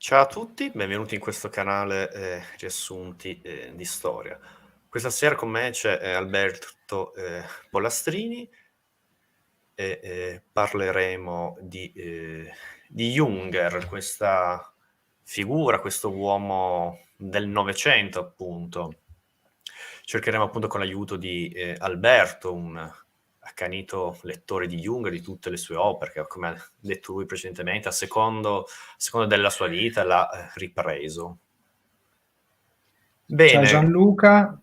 Ciao a tutti, benvenuti in questo canale Riassunti di Storia. Questa sera con me c'è Alberto Pollastrini e parleremo di Junger, questa figura, questo uomo del Novecento, appunto. Cercheremo appunto con l'aiuto di Alberto, un accanito lettore di Jung, di tutte le sue opere, che come ha detto lui precedentemente, a seconda della sua vita l'ha ripreso. Ciao Bene, Gianluca,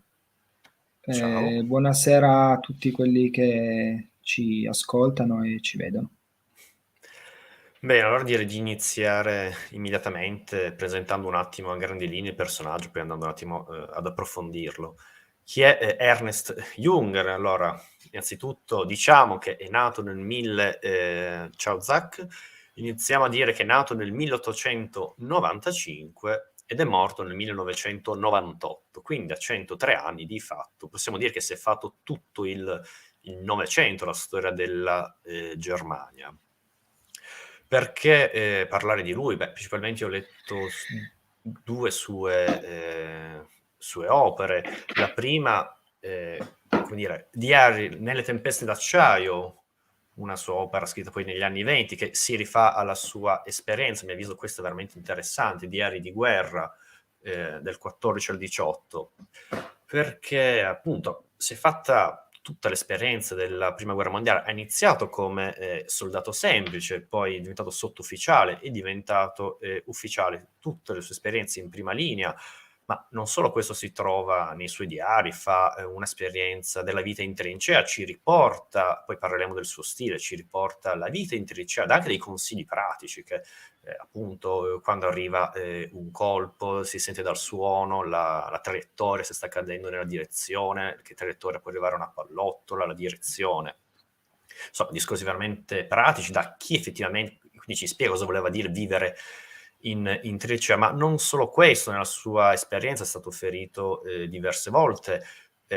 ciao. buonasera a tutti quelli che ci ascoltano e ci vedono. Bene, allora direi di iniziare immediatamente presentando un attimo a grandi linee il personaggio, poi andando un attimo ad approfondirlo. Chi è Ernest Junger? Allora, innanzitutto diciamo che è nato nel 1000, ciao Zach, iniziamo a dire che è nato nel 1895 ed è morto nel 1998, quindi a 103 anni di fatto. Possiamo dire che si è fatto tutto il Novecento, la storia della Germania. Perché parlare di lui? Beh, principalmente ho letto due sue opere. La prima, come dire, Diari nelle tempeste d'acciaio, una sua opera scritta poi negli anni '20, che si rifà alla sua esperienza, a mio avviso questo è veramente interessante, Diari di guerra del 14 al 18, perché appunto si è fatta tutta l'esperienza della prima guerra mondiale, ha iniziato come soldato semplice, poi è diventato sottufficiale, è diventato ufficiale, tutte le sue esperienze in prima linea, ma non solo questo si trova nei suoi diari, fa un'esperienza della vita in trincea, ci riporta, poi parleremo del suo stile, ci riporta la vita in trincea, dà anche dei consigli pratici che appunto quando arriva un colpo si sente dal suono la traiettoria, se sta cadendo nella direzione, che traiettoria può arrivare una pallottola, la direzione. Insomma, discorsi veramente pratici da chi effettivamente, quindi ci spiega cosa voleva dire vivere in trincea, ma non solo questo, nella sua esperienza è stato ferito diverse volte,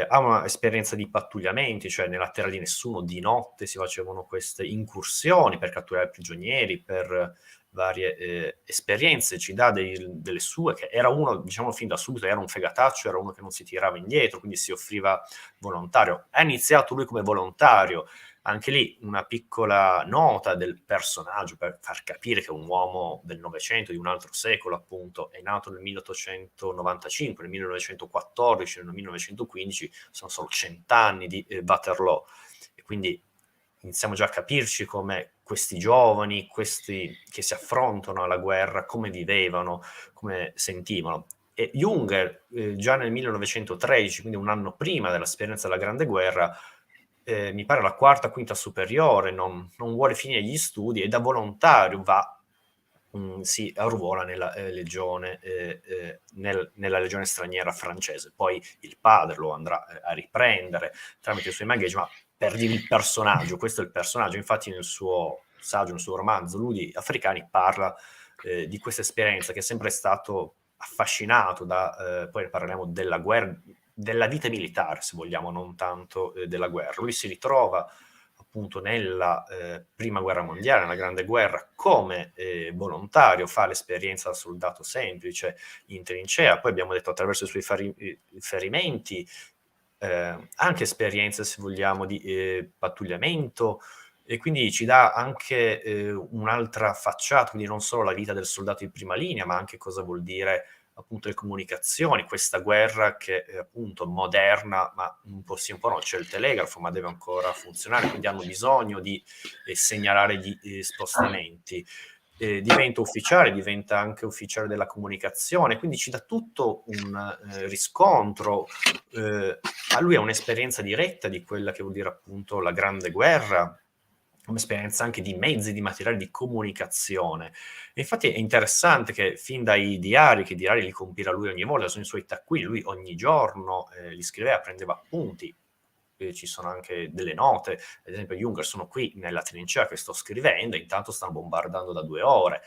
ha una esperienza di pattugliamenti, cioè nella terra di nessuno, di notte si facevano queste incursioni per catturare prigionieri, per varie esperienze, ci dà delle sue, che era uno, diciamo fin da subito, era un fegataccio, era uno che non si tirava indietro, quindi si offriva volontario. Ha iniziato lui come volontario, anche lì una piccola nota del personaggio per far capire che è un uomo del Novecento, di un altro secolo appunto, è nato nel 1895, nel 1914, nel 1915, sono solo 100 anni di Waterloo, e quindi iniziamo già a capirci come questi giovani, questi che si affrontano alla guerra, come vivevano, come sentivano. E Jung, già nel 1913, quindi un anno prima dell'esperienza della Grande Guerra, mi pare la quarta, quinta superiore, non vuole finire gli studi e da volontario va, si arruola nella legione, nella legione straniera francese. Poi il padre lo andrà a riprendere tramite i suoi magheggi, ma per dire il personaggio, questo è il personaggio, infatti nel suo saggio, nel suo romanzo Ludi africani parla di questa esperienza che è sempre stato affascinato da, poi parleremo della guerra, della vita militare, se vogliamo, non tanto della guerra. Lui si ritrova appunto nella prima guerra mondiale, nella grande guerra, come volontario, fa l'esperienza da soldato semplice in trincea, poi abbiamo detto attraverso i suoi ferimenti, anche esperienze, se vogliamo, di pattugliamento, e quindi ci dà anche un'altra facciata, quindi non solo la vita del soldato in prima linea, ma anche cosa vuol dire appunto le comunicazioni, questa guerra che è appunto moderna, ma un po' sì, un po' no, c'è il telegrafo, ma deve ancora funzionare, quindi hanno bisogno di segnalare gli spostamenti. Diventa ufficiale, diventa anche ufficiale della comunicazione, quindi ci dà tutto un riscontro. A lui ha un'esperienza diretta di quella che vuol dire appunto la Grande Guerra, un'esperienza anche di mezzi, di materiali di comunicazione. E infatti è interessante che fin dai diari, che i diari li compila lui ogni volta, sono i suoi taccuini, lui ogni giorno li scriveva, prendeva appunti, ci sono anche delle note, ad esempio Junger sono qui nella trincea che sto scrivendo, intanto stanno bombardando da 2 ore.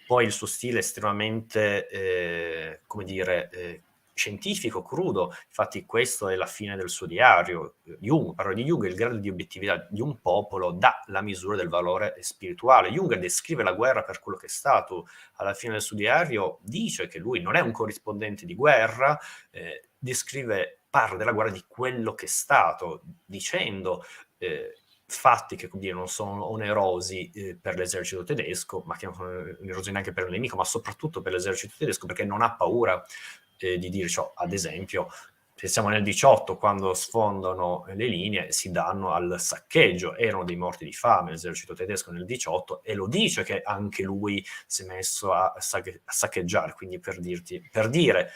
Poi il suo stile è estremamente, come dire, scientifico, crudo. Infatti questo è la fine del suo diario. Jung, parla di Jung, il grado di obiettività di un popolo dà la misura del valore spirituale. Jung descrive la guerra per quello che è stato. Alla fine del suo diario dice che lui non è un corrispondente di guerra, parla della guerra di quello che è stato, dicendo fatti che, come dire, non sono onerosi per l'esercito tedesco, ma che non sono onerosi neanche per il nemico, ma soprattutto per l'esercito tedesco, perché non ha paura di dire ciò. Ad esempio, se siamo nel 18, quando sfondano le linee, si danno al saccheggio. Erano dei morti di fame l'esercito tedesco nel 18, e lo dice che anche lui si è messo a saccheggiare. Quindi per dire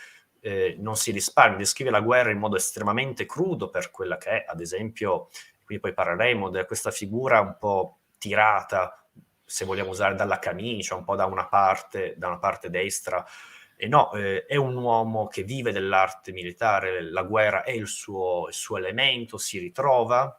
non si risparmia, descrive la guerra in modo estremamente crudo per quella che è. Ad esempio, quindi poi parleremo di questa figura un po' tirata, se vogliamo usare, dalla camicia, un po' da una parte destra. E no, è un uomo che vive dell'arte militare, la guerra è il suo elemento, si ritrova.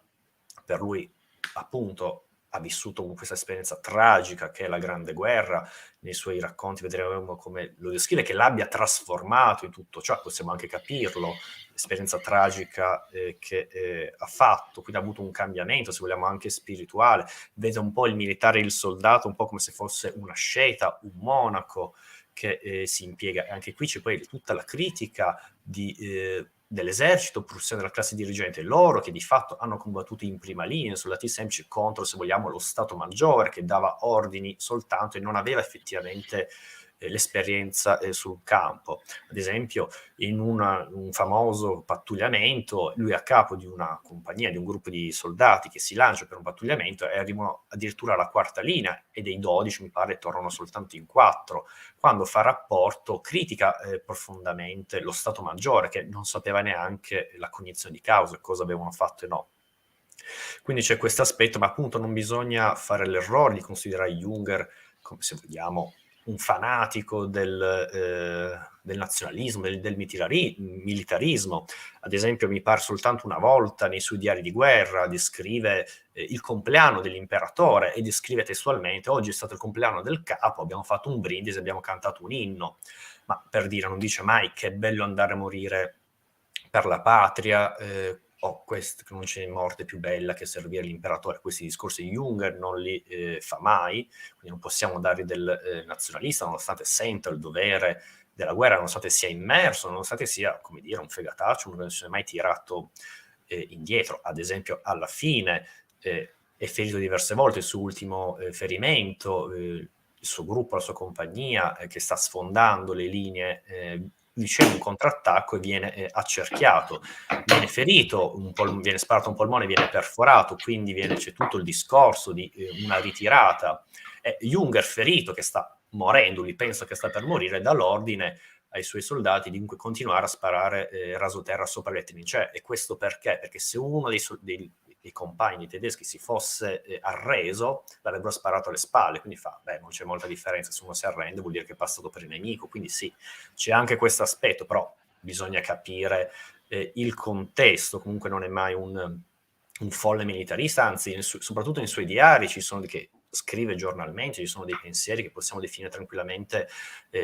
Per lui, appunto, ha vissuto questa esperienza tragica che è la Grande Guerra. Nei suoi racconti vedremo come lo descrive, che l'abbia trasformato in tutto ciò. Possiamo anche capirlo, l'esperienza tragica che ha fatto, quindi ha avuto un cambiamento, se vogliamo anche spirituale. Vede un po' il militare e il soldato un po' come se fosse una sceta, un monaco che si impiega. E anche qui c'è poi tutta la critica dell'esercito prussiano, della classe dirigente, loro che di fatto hanno combattuto in prima linea, soldati semplici, contro, se vogliamo, lo Stato Maggiore, che dava ordini soltanto e non aveva effettivamente l'esperienza sul campo. Ad esempio, in un famoso pattugliamento, lui è a capo di una compagnia, di un gruppo di soldati che si lancia per un pattugliamento e arrivano addirittura alla quarta linea, e dei 12, mi pare, tornano soltanto in 4. Quando fa rapporto, critica profondamente lo Stato Maggiore, che non sapeva neanche la cognizione di causa, cosa avevano fatto e no. Quindi c'è questo aspetto, ma appunto non bisogna fare l'errore di considerare Junger come, se vogliamo, un fanatico del nazionalismo, del militarismo. Ad esempio, mi pare soltanto una volta nei suoi diari di guerra descrive il compleanno dell'imperatore e descrive testualmente: oggi è stato il compleanno del capo, abbiamo fatto un brindisi, abbiamo cantato un inno. Ma per dire, non dice mai che è bello andare a morire per la patria, questo, che non c'è morte più bella che servire l'imperatore. Questi discorsi di Jung non li fa mai, quindi non possiamo dare del nazionalista, nonostante senta il dovere della guerra, nonostante sia immerso, nonostante sia, come dire, un fegataccio, non si è mai tirato indietro. Ad esempio, alla fine è ferito diverse volte, il suo ultimo ferimento, il suo gruppo, la sua compagnia che sta sfondando le linee, riceve un contrattacco e viene accerchiato, viene ferito, viene sparato un polmone, viene perforato, quindi c'è tutto il discorso di una ritirata. Junger, ferito, che sta morendo, lui pensa che sta per morire, dà l'ordine ai suoi soldati di continuare a sparare rasoterra sopra le trincee. E questo perché? Perché se uno dei compagni tedeschi si fosse arreso, l'avrebbero sparato alle spalle. Quindi non c'è molta differenza, se uno si arrende vuol dire che è passato per il nemico. Quindi sì, c'è anche questo aspetto, però bisogna capire il contesto. Comunque non è mai un folle militarista, anzi soprattutto nei suoi diari ci sono che scrive giornalmente, ci sono dei pensieri che possiamo definire tranquillamente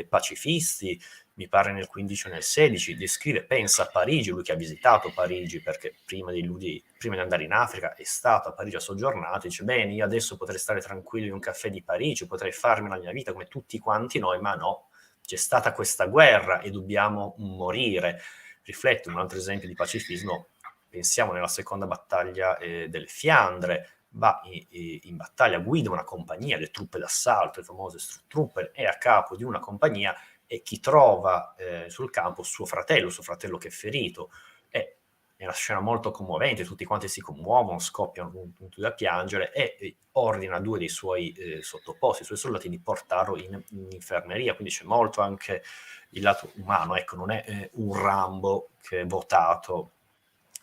pacifisti. Mi pare nel 15 o nel 16 descrive, pensa a Parigi, lui che ha visitato Parigi perché prima di andare in Africa è stato a Parigi, a soggiornato, dice: bene, io adesso potrei stare tranquillo in un caffè di Parigi, potrei farmi la mia vita come tutti quanti noi, ma no, c'è stata questa guerra e dobbiamo morire. Riflette un altro esempio di pacifismo, pensiamo nella seconda battaglia delle Fiandre, va in battaglia, guida una compagnia, le truppe d'assalto, le famose Sturmtruppen, è a capo di una compagnia, e chi trova sul campo suo fratello che è ferito. È una scena molto commovente, tutti quanti si commuovono, scoppiano tutti da piangere, e ordina a 2 dei suoi sottoposti, i suoi soldati, di portarlo in infermeria. Quindi c'è molto anche il lato umano, ecco, non è un Rambo che è votato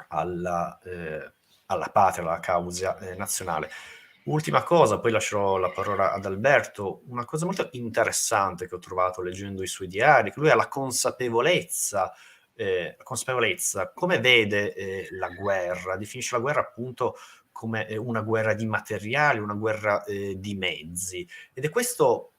alla patria, alla causa nazionale. Ultima cosa, poi lascerò la parola ad Alberto. Una cosa molto interessante che ho trovato leggendo i suoi diari, che lui ha la consapevolezza, come vede la guerra, definisce la guerra appunto come una guerra di materiali, una guerra di mezzi. Ed è questo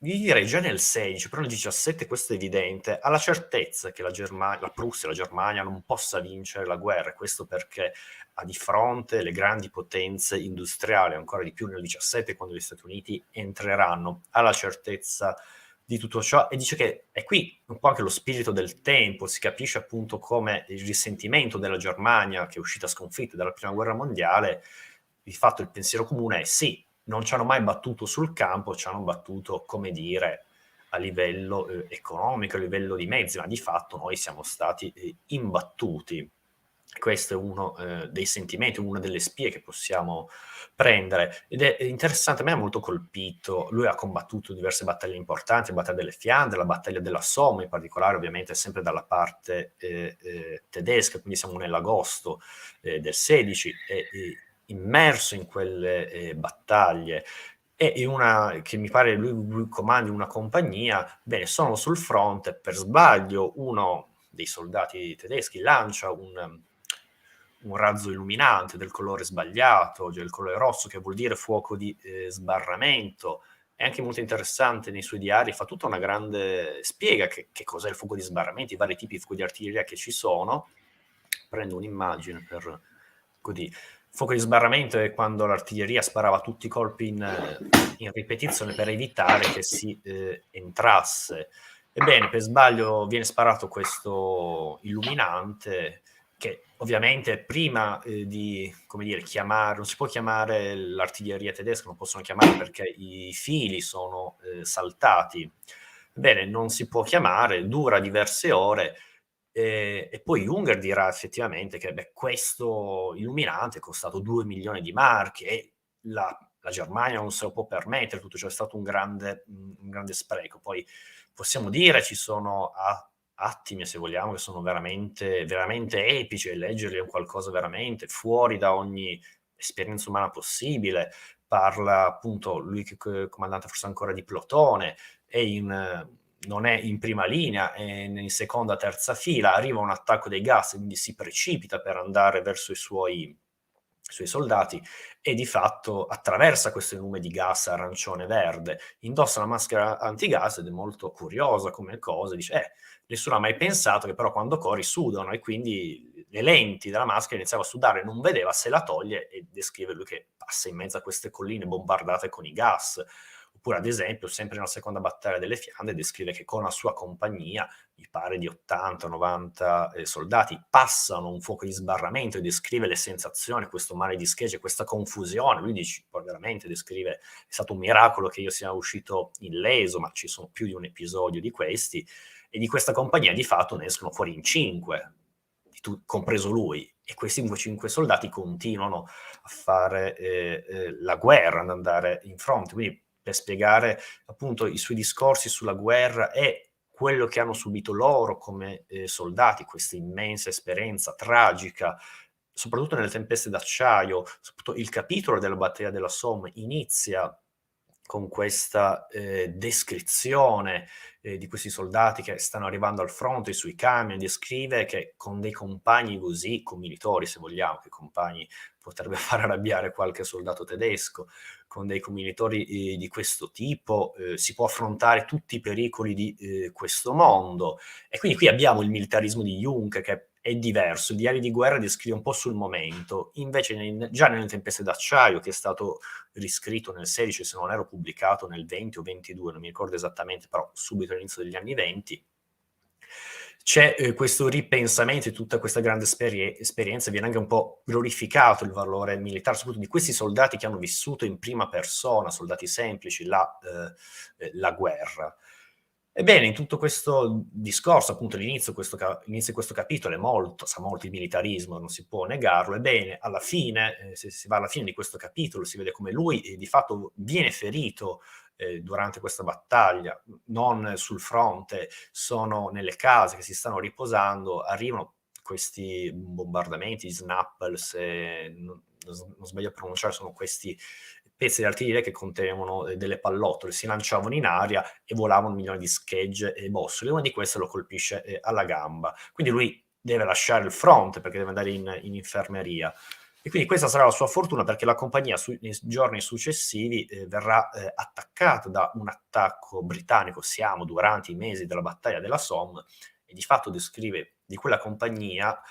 Io direi già nel 16, però nel 17 questo è evidente, ha la certezza che la Prussia e la Germania non possa vincere la guerra, questo perché ha di fronte le grandi potenze industriali, ancora di più nel 17 quando gli Stati Uniti entreranno, ha la certezza di tutto ciò e dice che è qui un po' anche lo spirito del tempo, si capisce appunto come il risentimento della Germania, che è uscita sconfitta dalla Prima Guerra Mondiale, di fatto il pensiero comune è sì, non ci hanno mai battuto sul campo, ci hanno battuto, come dire, a livello economico, a livello di mezzi, ma di fatto noi siamo stati imbattuti. Questo è uno dei sentimenti, una delle spie che possiamo prendere. Ed è interessante, a me ha molto colpito. Lui ha combattuto diverse battaglie importanti, la battaglia delle Fiandre, la battaglia della Somme, in particolare, ovviamente, sempre dalla parte tedesca, quindi siamo nell'agosto del 16, e immerso in quelle battaglie. E in una che mi pare lui comandi una compagnia, bene, sono sul fronte, per sbaglio uno dei soldati tedeschi lancia un razzo illuminante del colore sbagliato, cioè il colore rosso, che vuol dire fuoco di sbarramento. È anche molto interessante nei suoi diari, fa tutta una grande spiega che cos'è il fuoco di sbarramento, i vari tipi di fuoco di artiglieria che ci sono. Prendo un'immagine per così. Fuoco di sbarramento è quando l'artiglieria sparava tutti i colpi in ripetizione per evitare che si entrasse. Ebbene, per sbaglio viene sparato questo illuminante che ovviamente prima di, come dire, chiamare, non si può chiamare l'artiglieria tedesca, non possono chiamare perché i fili sono saltati. Bene, non si può chiamare, dura diverse ore e poi Junger dirà effettivamente che questo illuminante è costato 2 milioni di marchi e la Germania non se lo può permettere, tutto ciò è stato un grande spreco. Poi possiamo dire ci sono attimi, se vogliamo, che sono veramente, veramente epici e leggerli è un qualcosa veramente fuori da ogni esperienza umana possibile. Parla appunto lui che è comandante forse ancora di plotone, non è in prima linea, è in seconda, terza fila, arriva un attacco dei gas, quindi si precipita per andare verso i suoi soldati e di fatto attraversa questo nume di gas arancione-verde, indossa una maschera antigas ed è molto curiosa come cosa, dice nessuno ha mai pensato che però quando corri sudano e quindi le lenti della maschera iniziava a sudare, non vedeva, se la toglie e descrive lui che passa in mezzo a queste colline bombardate con i gas. Oppure, ad esempio, sempre nella seconda battaglia delle Fiandre, descrive che con la sua compagnia, mi pare di 80-90 soldati, passano un fuoco di sbarramento e descrive le sensazioni, questo mare di schegge, questa confusione. Lui dice, poi veramente descrive, è stato un miracolo che io sia uscito illeso, ma ci sono più di un episodio di questi, e di questa compagnia di fatto ne escono fuori in 5, compreso lui, e questi 5 soldati continuano a fare la guerra, ad andare in fronte. Quindi per spiegare appunto i suoi discorsi sulla guerra e quello che hanno subito loro come soldati, questa immensa esperienza tragica, soprattutto nelle tempeste d'acciaio. Soprattutto il capitolo della battaglia della Somme inizia con questa descrizione di questi soldati che stanno arrivando al fronte sui camion, descrive che con dei compagni così, commilitori se vogliamo, che compagni potrebbe far arrabbiare qualche soldato tedesco, con dei commilitori di questo tipo si può affrontare tutti i pericoli di questo mondo. E quindi qui abbiamo il militarismo di Jung, che è diverso. Il diario di guerra descrive un po' sul momento, invece già nelle tempeste d'acciaio, che è stato riscritto nel 16, se non ero pubblicato nel 20 o 22, non mi ricordo esattamente, però subito all'inizio degli anni 20, c'è questo ripensamento di tutta questa grande esperienza, viene anche un po' glorificato il valore militare, soprattutto di questi soldati che hanno vissuto in prima persona, soldati semplici, la guerra. Ebbene, in tutto questo discorso, appunto l'inizio di questo capitolo sa molto di militarismo, non si può negarlo. Ebbene, alla fine, se si va alla fine di questo capitolo, si vede come lui di fatto viene ferito durante questa battaglia, non sul fronte, sono nelle case che si stanno riposando, arrivano questi bombardamenti, snapple, se non sbaglio a pronunciare, sono questi pezzi di artiglieria che contenevano delle pallottole, si lanciavano in aria e volavano milioni di schegge e bossole. Una di queste lo colpisce alla gamba. Quindi lui deve lasciare il fronte perché deve andare in infermeria. E quindi questa sarà la sua fortuna, perché la compagnia nei giorni successivi verrà attaccata da un attacco britannico. Siamo durante i mesi della battaglia della Somme, e di fatto descrive di quella compagnia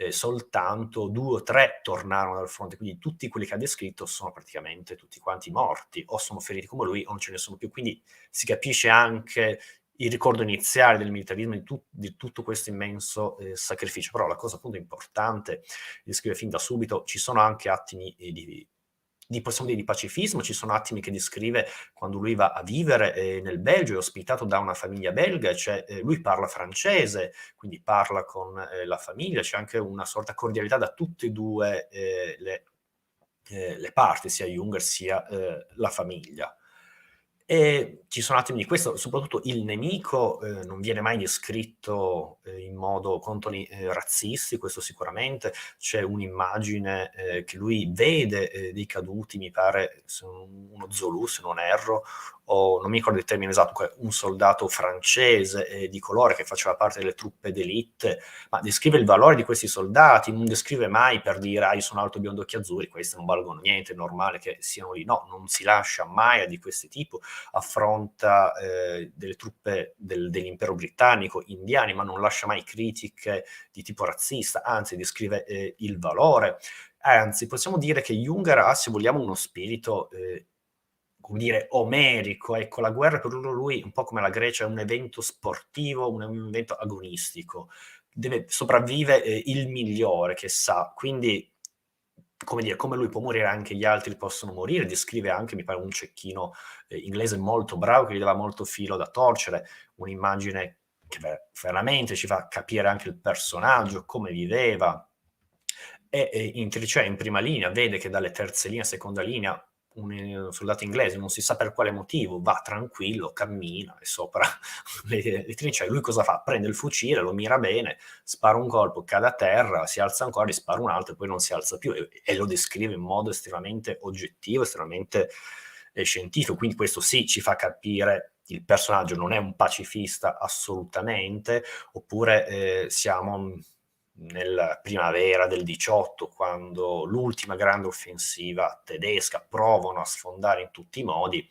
soltanto 2 o 3 tornarono dal fronte, quindi tutti quelli che ha descritto sono praticamente tutti quanti morti, o sono feriti come lui o non ce ne sono più. Quindi si capisce anche il ricordo iniziale del militarismo, di tutto questo immenso sacrificio. Però la cosa appunto importante, descrive fin da subito, ci sono anche attimi possiamo dire, di pacifismo. Ci sono attimi che descrive quando lui va a vivere nel Belgio, è ospitato da una famiglia belga, cioè lui parla francese, quindi parla con la famiglia, c'è anche una sorta di cordialità da tutte e due le parti, sia Junger sia la famiglia. E ci sono attimi di questo, soprattutto il nemico non viene mai descritto in modo con toni razzisti, questo sicuramente. C'è un'immagine che lui vede dei caduti, mi pare uno Zulu, se non erro, o non mi ricordo il termine esatto, un soldato francese di colore che faceva parte delle truppe d'élite, ma descrive il valore di questi soldati, non descrive mai per dire io sono alto, biondo, occhi azzurri, questi non valgono niente, è normale che siano lì. No, non si lascia mai di questo tipo. Affronta delle truppe dell'impero britannico, indiani, ma non lascia mai critiche di tipo razzista, anzi descrive il valore. Anzi, possiamo dire che Junger ha, se vogliamo, uno spirito come dire, omerico. Ecco, la guerra per lui, un po' come la Grecia, è un evento sportivo, un evento agonistico. Sopravvive il migliore che sa, quindi come dire, come lui può morire anche gli altri possono morire. Descrive anche, mi pare, un cecchino inglese molto bravo che gli dava molto filo da torcere, un'immagine che veramente ci fa capire anche il personaggio, come viveva. E in trincea, in prima linea, vede che dalle terze linee, seconda linea, un soldato inglese, non si sa per quale motivo, va tranquillo, cammina e sopra le trincee. Lui cosa fa? Prende il fucile, lo mira bene, spara un colpo, cade a terra, si alza ancora, gli spara un altro e poi non si alza più, e lo descrive in modo estremamente oggettivo, estremamente scientifico. Quindi questo sì ci fa capire il personaggio non è un pacifista assolutamente, oppure siamo nella primavera del 18, quando l'ultima grande offensiva tedesca provano a sfondare in tutti i modi.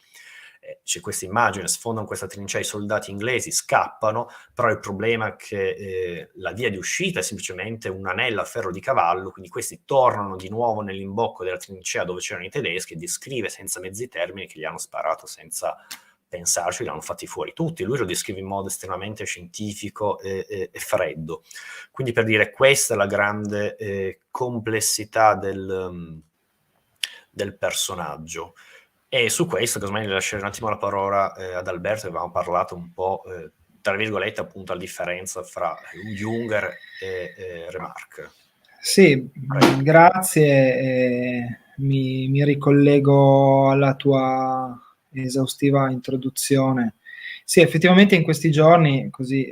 C'è questa immagine, sfondano questa trincea, i soldati inglesi scappano, però il problema è che la via di uscita è semplicemente un anello a ferro di cavallo, quindi questi tornano di nuovo nell'imbocco della trincea dove c'erano i tedeschi, e descrive senza mezzi termini che gli hanno sparato senza pensarci, li hanno fatti fuori tutti. Lui lo descrive in modo estremamente scientifico e freddo. Quindi, per dire, questa è la grande complessità del personaggio. E su questo, casomai, lascerei un attimo la parola ad Alberto, che avevamo parlato un po', tra virgolette, appunto, la differenza fra Junger e Remarque. Sì, grazie. Mi ricollego alla tua esaustiva introduzione. Sì, effettivamente in questi giorni, così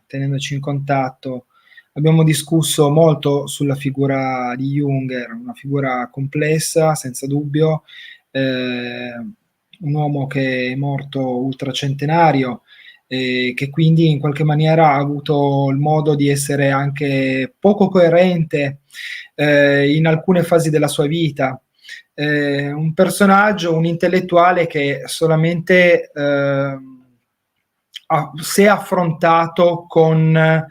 tenendoci in contatto, abbiamo discusso molto sulla figura di Junger, una figura complessa, senza dubbio, un uomo che è morto ultracentenario, che quindi in qualche maniera ha avuto il modo di essere anche poco coerente in alcune fasi della sua vita. Un personaggio, un intellettuale che solamente se affrontato con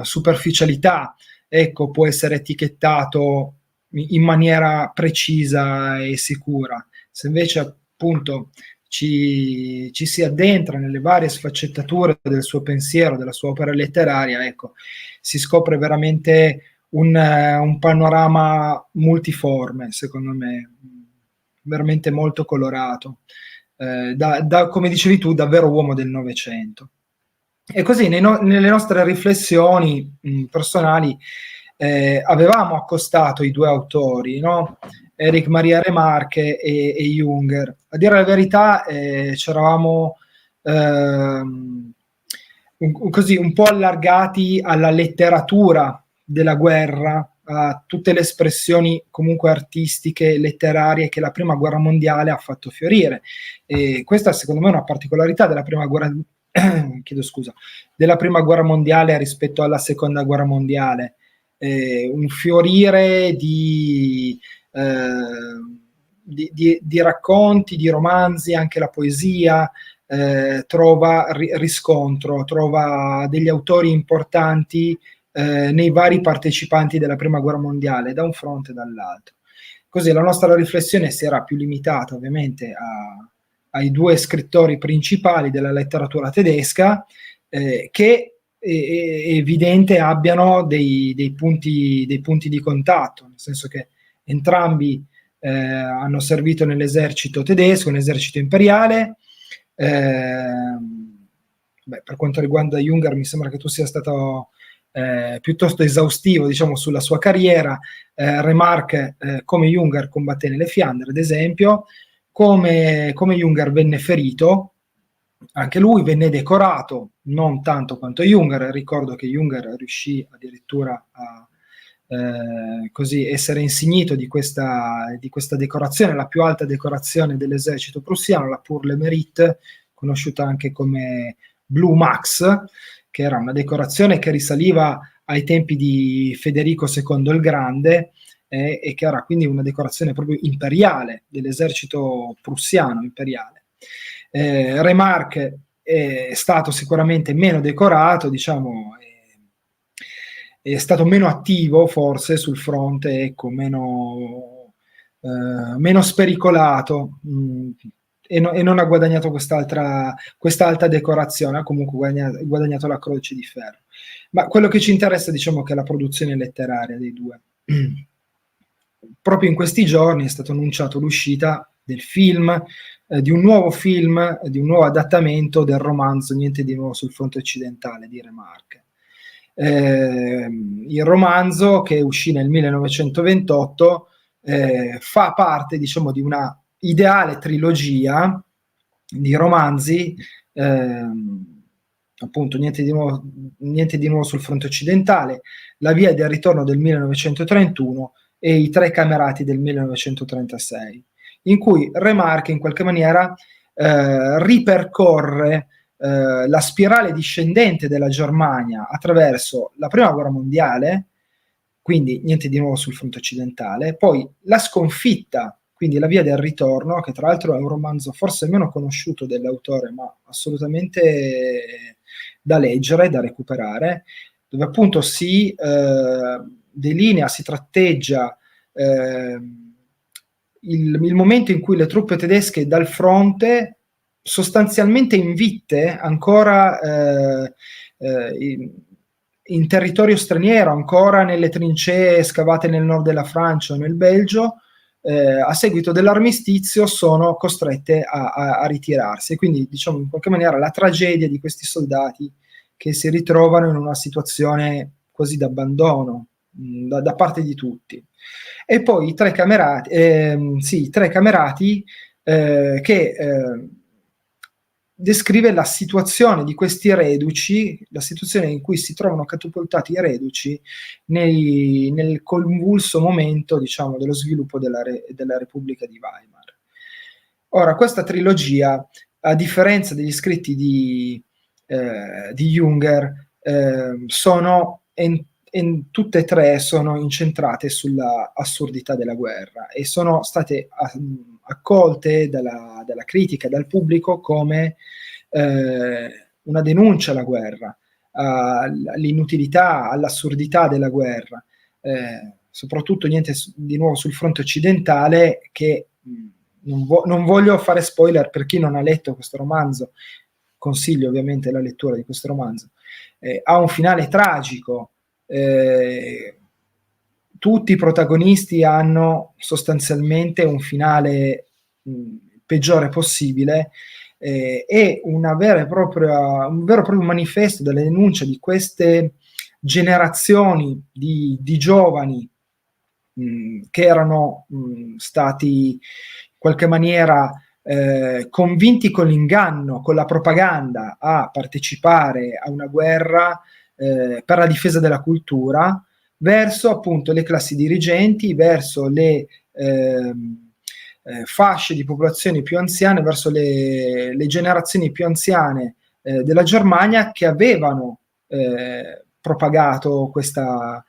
superficialità, ecco, può essere etichettato in maniera precisa e sicura. Se invece appunto ci si addentra nelle varie sfaccettature del suo pensiero, della sua opera letteraria, ecco, si scopre veramente un panorama multiforme, secondo me, veramente molto colorato. Come dicevi tu, davvero uomo del Novecento. E così nelle nostre riflessioni personali avevamo accostato i due autori, no? Erich Maria Remarque e Junger. A dire la verità, ci eravamo così un po' allargati alla letteratura della guerra, a tutte le espressioni comunque artistiche, letterarie che la prima guerra mondiale ha fatto fiorire. E questa secondo me è una particolarità della prima guerra della prima guerra mondiale rispetto alla seconda guerra mondiale. un fiorire di racconti, di romanzi, anche la poesia trova riscontro, trova degli autori importanti nei vari partecipanti della Prima Guerra Mondiale, da un fronte e dall'altro. Così la nostra riflessione si era più limitata ovviamente ai due scrittori principali della letteratura tedesca, che è evidente abbiano dei punti di contatto, nel senso che entrambi hanno servito nell'esercito tedesco, nell'esercito imperiale. Per quanto riguarda Junger, mi sembra che tu sia stato piuttosto esaustivo, diciamo, sulla sua carriera. Remarque, come Junger, combatté nelle Fiandre, ad esempio. Come Junger venne ferito, anche lui venne decorato, non tanto quanto Junger. Ricordo che Junger riuscì addirittura a così essere insignito di questa decorazione, la più alta decorazione dell'esercito prussiano, la Pour le Mérite, conosciuta anche come Blue Max, che era una decorazione che risaliva ai tempi di Federico II il Grande, e che era quindi una decorazione proprio imperiale dell'esercito prussiano imperiale. Remarque è stato sicuramente meno decorato, diciamo, è stato meno attivo forse sul fronte, ecco, meno spericolato, e non ha guadagnato questa alta decorazione, ha comunque guadagnato la Croce di Ferro. Ma quello che ci interessa, diciamo, che è la produzione letteraria dei due. Proprio in questi giorni è stato annunciato l'uscita del film, di un nuovo film, di un nuovo adattamento del romanzo Niente di nuovo sul fronte occidentale di Remarque. Il romanzo, che uscì nel 1928, fa parte, diciamo, di una ideale trilogia di romanzi, appunto Niente di nuovo sul fronte occidentale, La via del ritorno del 1931 e I Tre Camerati del 1936, in cui Remarque in qualche maniera ripercorre la spirale discendente della Germania attraverso la Prima Guerra Mondiale, quindi Niente di nuovo sul fronte occidentale, poi la sconfitta, quindi La via del ritorno, che tra l'altro è un romanzo forse meno conosciuto dell'autore, ma assolutamente da leggere, da recuperare, dove appunto si delinea, si tratteggia il momento in cui le truppe tedesche dal fronte, sostanzialmente invitte ancora in territorio straniero, ancora nelle trincee scavate nel nord della Francia o nel Belgio, a seguito dell'armistizio sono costrette a ritirarsi. E quindi, diciamo, in qualche maniera la tragedia di questi soldati che si ritrovano in una situazione quasi d'abbandono da parte di tutti. E poi i Tre Camerati, che descrive la situazione di questi reduci, la situazione in cui si trovano catapultati i reduci nel convulso momento, diciamo, dello sviluppo della Repubblica di Weimar. Ora, questa trilogia, a differenza degli scritti di Junger, sono tutte e tre sono incentrate sulla assurdità della guerra e sono state accolte dalla critica e dal pubblico come una denuncia alla guerra, all'inutilità, all'assurdità della guerra, soprattutto Niente di nuovo sul fronte occidentale, che non voglio fare spoiler per chi non ha letto questo romanzo, consiglio ovviamente la lettura di questo romanzo, ha un finale tragico. Tutti i protagonisti hanno sostanzialmente un finale peggiore possibile, e un vero e proprio manifesto della denuncia di queste generazioni di giovani che erano stati in qualche maniera convinti con l'inganno, con la propaganda, a partecipare a una guerra per la difesa della cultura, verso appunto le classi dirigenti, verso le fasce di popolazioni più anziane, verso le generazioni più anziane della Germania, che avevano propagato questa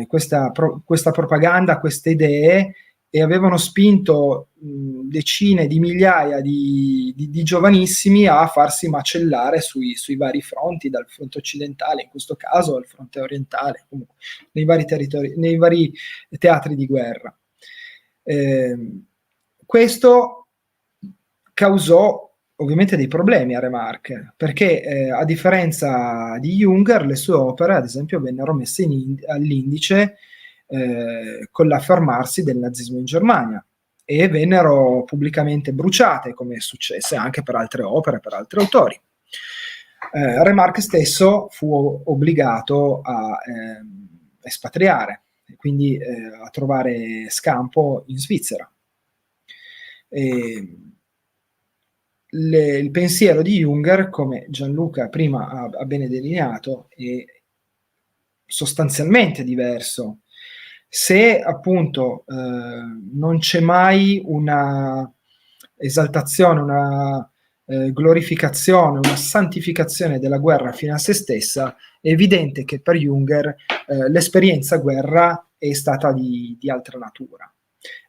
questa propaganda, queste idee, e avevano spinto decine di migliaia di giovanissimi a farsi macellare sui vari fronti, dal fronte occidentale in questo caso al fronte orientale, comunque nei vari territori, nei vari teatri di guerra. Questo causò ovviamente dei problemi a Remarque, perché a differenza di Junger, le sue opere, ad esempio, vennero messe all'indice con l'affermarsi del nazismo in Germania, e vennero pubblicamente bruciate, come successe anche per altre opere, per altri autori. Remarque stesso fu obbligato a espatriare, quindi a trovare scampo in Svizzera. Il pensiero di Junger, come Gianluca prima ha bene delineato, è sostanzialmente diverso. Se appunto non c'è mai una esaltazione, una glorificazione, una santificazione della guerra fino a se stessa, è evidente che per Junger l'esperienza guerra è stata di altra natura.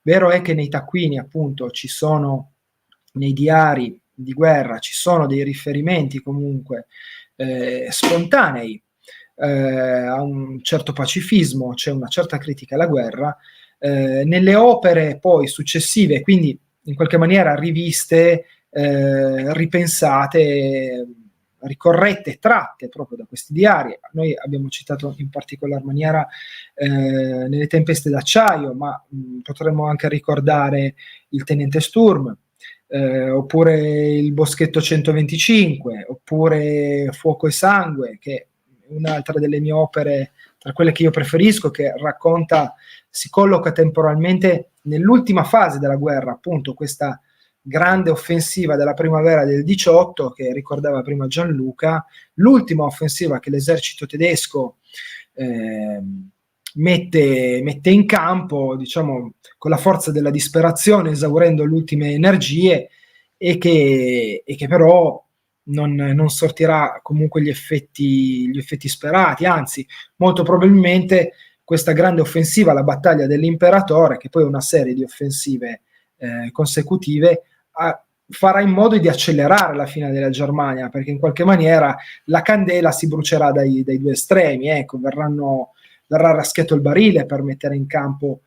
Vero è che nei taccuini, appunto, ci sono, nei diari di guerra, ci sono dei riferimenti comunque spontanei a un certo pacifismo, c'è una certa critica alla guerra. Nelle opere poi successive, quindi in qualche maniera riviste, ripensate, ricorrette, tratte proprio da questi diari. Noi abbiamo citato in particolar maniera Nelle tempeste d'acciaio, ma potremmo anche ricordare Il tenente Sturm, oppure Il boschetto 125, oppure Fuoco e sangue, che è un'altra delle mie opere, tra quelle che io preferisco, che racconta, si colloca temporalmente nell'ultima fase della guerra, appunto questa grande offensiva della primavera del 18, che ricordava prima Gianluca, l'ultima offensiva che l'esercito tedesco mette in campo, diciamo, con la forza della disperazione, esaurendo le ultime energie, e che però non sortirà comunque gli effetti sperati, anzi molto probabilmente questa grande offensiva, la battaglia dell'imperatore, che poi è una serie di offensive consecutive, farà in modo di accelerare la fine della Germania, perché in qualche maniera la candela si brucerà dai due estremi, ecco, verrà raschiato il barile per mettere in campo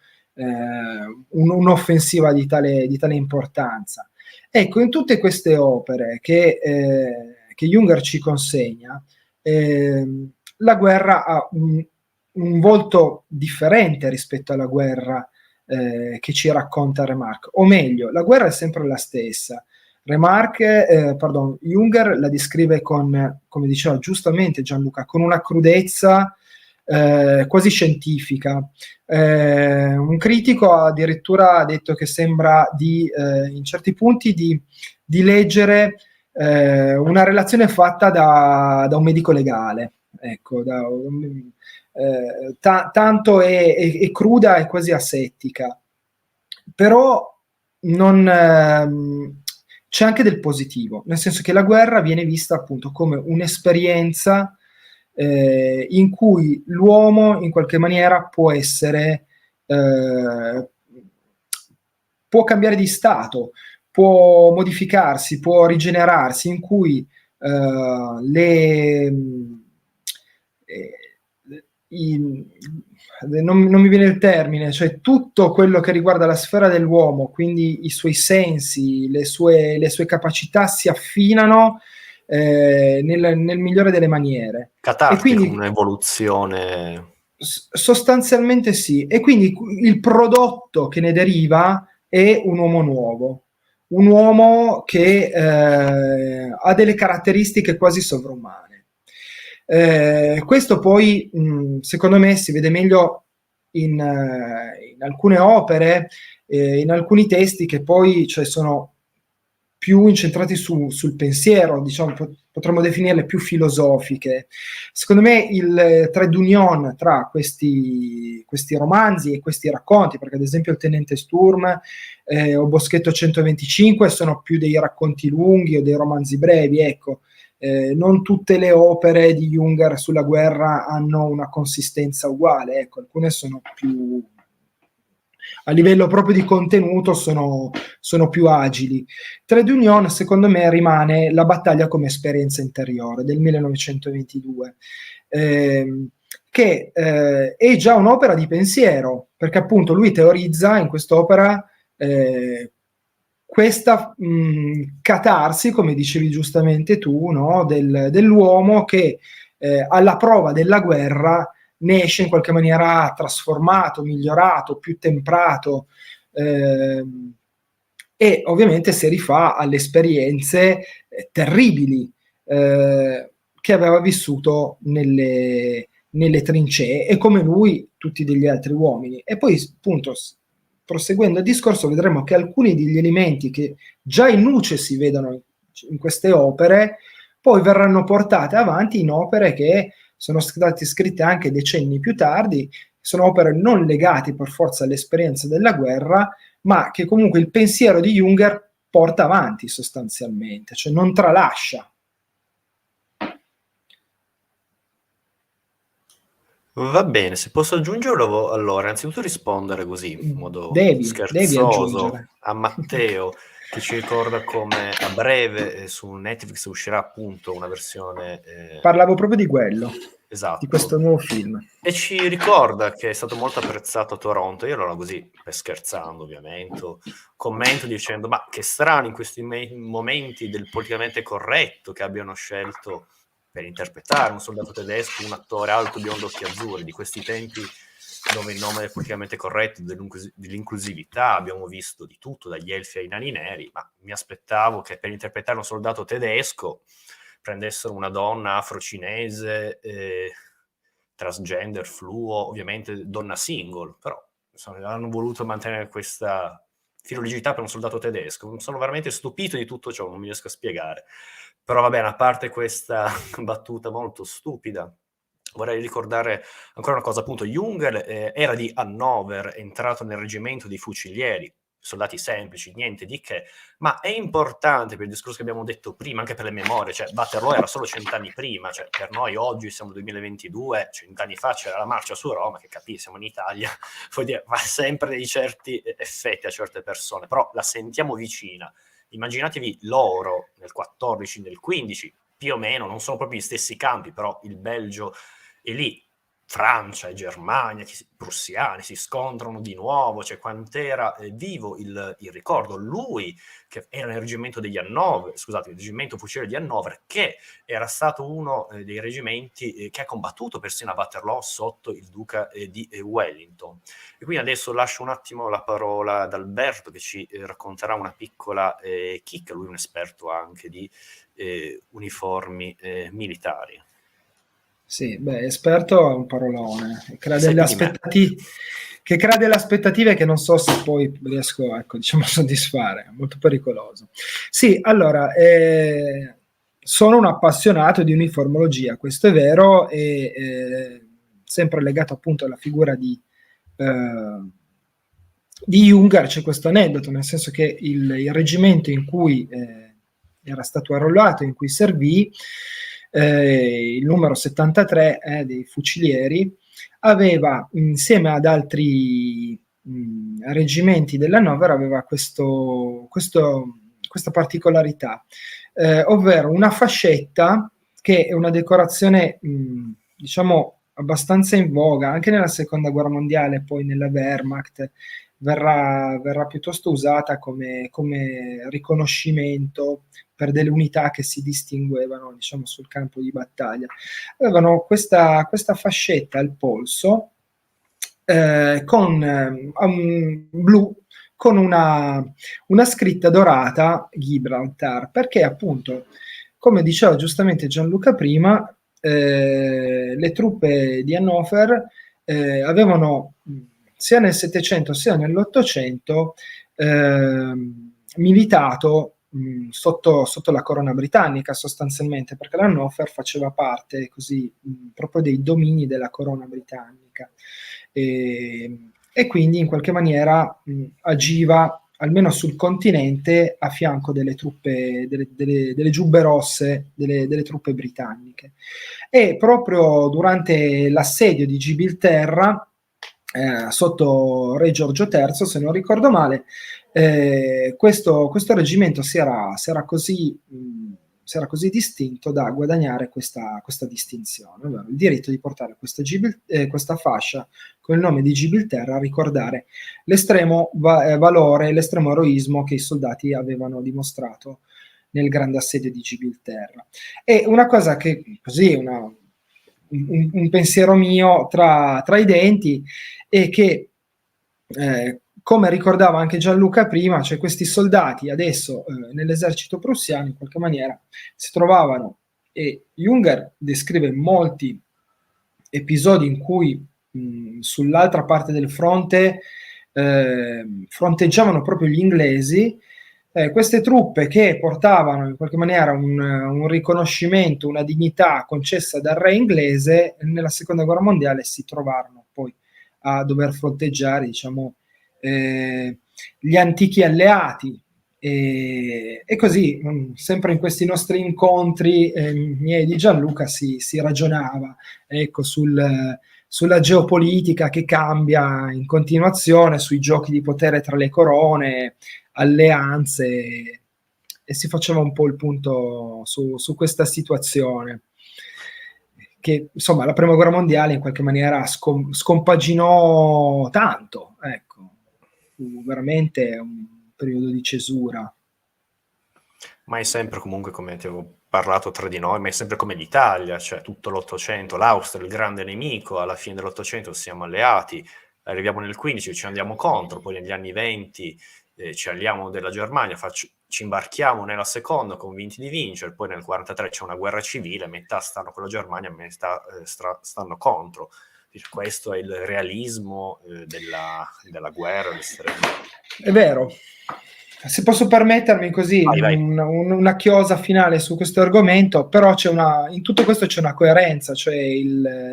un'offensiva di tale importanza. Ecco, in tutte queste opere che Junger ci consegna, la guerra ha un volto differente rispetto alla guerra che ci racconta Remarque, o meglio, la guerra è sempre la stessa. Junger la descrive con, come diceva giustamente Gianluca, con una crudezza quasi scientifica. Un critico addirittura ha detto che sembra in certi punti di leggere una relazione fatta da un medico legale, ecco, tanto è cruda e quasi asettica, però c'è anche del positivo, nel senso che la guerra viene vista appunto come un'esperienza in cui l'uomo in qualche maniera può cambiare di stato, può modificarsi, può rigenerarsi, in cui non mi viene il termine, cioè tutto quello che riguarda la sfera dell'uomo, quindi i suoi sensi, le sue capacità si affinano nel migliore delle maniere. Catartico, e quindi, un'evoluzione. Sostanzialmente sì, e quindi il prodotto che ne deriva è un uomo nuovo, un uomo che ha delle caratteristiche quasi sovrumane. Questo poi, secondo me, si vede meglio in alcune opere, in alcuni testi che poi, cioè, sono più incentrati sul pensiero, diciamo, potremmo definirle più filosofiche. Secondo me il trait d'union tra questi romanzi e questi racconti, perché ad esempio Il tenente Sturm o Boschetto 125 sono più dei racconti lunghi o dei romanzi brevi, ecco. non tutte le opere di Junger sulla guerra hanno una consistenza uguale, ecco, alcune sono più, a livello proprio di contenuto, sono più agili. Trade Union, secondo me, rimane la battaglia come esperienza interiore del 1922, che è già un'opera di pensiero, perché appunto lui teorizza in quest'opera questa catarsi, come dicevi giustamente tu, no? Dell'uomo che alla prova della guerra ne esce in qualche maniera trasformato, migliorato, più temprato, e ovviamente si rifà alle esperienze terribili che aveva vissuto nelle trincee, e come lui tutti degli altri uomini. E poi appunto, proseguendo il discorso, vedremo che alcuni degli elementi che già in nuce si vedono in queste opere poi verranno portate avanti in opere che sono state scritte anche decenni più tardi. Sono opere non legate per forza all'esperienza della guerra, ma che comunque il pensiero di Junger porta avanti sostanzialmente, cioè non tralascia. Va bene, se posso aggiungerlo, allora, innanzitutto rispondere così, in modo Devi scherzoso, aggiungere. a Matteo, che ci ricorda come a breve su Netflix uscirà appunto una versione... Parlavo proprio di quello, esatto, di questo nuovo film. E ci ricorda che è stato molto apprezzato a Toronto. Io allora così, per scherzando ovviamente, commento dicendo, ma che strano in questi momenti del politicamente corretto che abbiano scelto per interpretare un soldato tedesco un attore alto, biondo, occhi azzurri, di questi tempi dove in nome del politicamente corretto, dell'inclusività, abbiamo visto di tutto, dagli elfi ai nani neri, ma mi aspettavo che per interpretare un soldato tedesco prendessero una donna afro-cinese, transgender, fluo, ovviamente donna single, però insomma, hanno voluto mantenere questa filologicità per un soldato tedesco. Sono veramente stupito di tutto ciò, non mi riesco a spiegare. Però va bene, a parte questa battuta molto stupida, vorrei ricordare ancora una cosa, appunto, Junger era di Hannover, è entrato nel reggimento dei fucilieri, soldati semplici, niente di che, ma è importante per il discorso che abbiamo detto prima, anche per le memorie, cioè Waterloo era solo 100 anni prima, cioè per noi oggi siamo nel 2022, 100 anni fa c'era la marcia su Roma, che capisci, siamo in Italia, vuol dire, fa sempre dei certi effetti a certe persone, però la sentiamo vicina. Immaginatevi loro nel 14, nel 15, più o meno, non sono proprio gli stessi campi, però il Belgio è lì, Francia e Germania, prussiani si scontrano di nuovo, cioè quant'era vivo il ricordo. Lui che era nel reggimento degli Hannover, scusate, il reggimento fucile di Hannover, che era stato uno dei reggimenti che ha combattuto persino a Waterloo sotto il duca di Wellington. E quindi adesso lascio un attimo la parola ad Alberto, che ci racconterà una piccola chicca, lui è un esperto anche di uniformi militari. Sì, beh, esperto è un parolone, crea delle aspettative che non so se poi riesco, ecco, diciamo, a soddisfare, è molto pericoloso. Sì, allora, sono un appassionato di uniformologia, questo è vero, e sempre legato appunto alla figura di Junger c'è questo aneddoto, nel senso che il reggimento in cui era stato arruolato, in cui servì, il numero 73 dei fucilieri, aveva insieme ad altri reggimenti della Hannover aveva questa particolarità, ovvero una fascetta che è una decorazione diciamo abbastanza in voga anche nella seconda guerra mondiale, poi nella Wehrmacht verrà piuttosto usata come riconoscimento per delle unità che si distinguevano, diciamo, sul campo di battaglia. Avevano questa fascetta al polso con blu, con una scritta dorata Gibraltar, perché appunto, come diceva giustamente Gianluca prima, le truppe di Hannover avevano sia nel Settecento sia nell'Ottocento militato sotto la corona britannica sostanzialmente, perché l'Hannover faceva parte così proprio dei domini della corona britannica, e quindi in qualche maniera agiva almeno sul continente, a fianco delle truppe, delle giubbe rosse, delle truppe britanniche. E proprio durante l'assedio di Gibilterra, sotto Re Giorgio III, se non ricordo male, questo reggimento si era così distinto da guadagnare questa distinzione, ovvero il diritto di portare questa fascia con il nome di Gibilterra a ricordare l'estremo valore, l'estremo eroismo che i soldati avevano dimostrato nel grande assedio di Gibilterra. E una cosa che, così, un pensiero mio tra i denti, è che, come ricordava anche Gianluca prima, cioè questi soldati adesso nell'esercito prussiano in qualche maniera si trovavano, e Junger descrive molti episodi in cui sull'altra parte del fronte fronteggiavano proprio gli inglesi, queste truppe che portavano in qualche maniera un riconoscimento, una dignità concessa dal re inglese, nella seconda guerra mondiale si trovarono poi a dover fronteggiare, diciamo, gli antichi alleati. E così, sempre in questi nostri incontri miei di Gianluca, si ragionava, ecco, sulla geopolitica che cambia in continuazione, sui giochi di potere tra le corone, alleanze, e si faceva un po' il punto su questa situazione. Che insomma la prima guerra mondiale in qualche maniera scompaginò tanto, ecco, fu veramente un periodo di cesura. Ma è sempre comunque, come ti avevo parlato tra di noi, ma è sempre come l'Italia, cioè tutto l'Ottocento, l'Austria, il grande nemico, alla fine dell'Ottocento siamo alleati, arriviamo nel 15, ci andiamo contro, poi negli anni 20 ci alliamo della Germania, ci imbarchiamo nella seconda convinti di vincere, poi nel 43 c'è una guerra civile, metà stanno con la Germania, metà stanno contro. Questo è il realismo della guerra. È vero. Se posso permettermi così vai. Una chiosa finale su questo argomento, però in tutto questo c'è una coerenza, cioè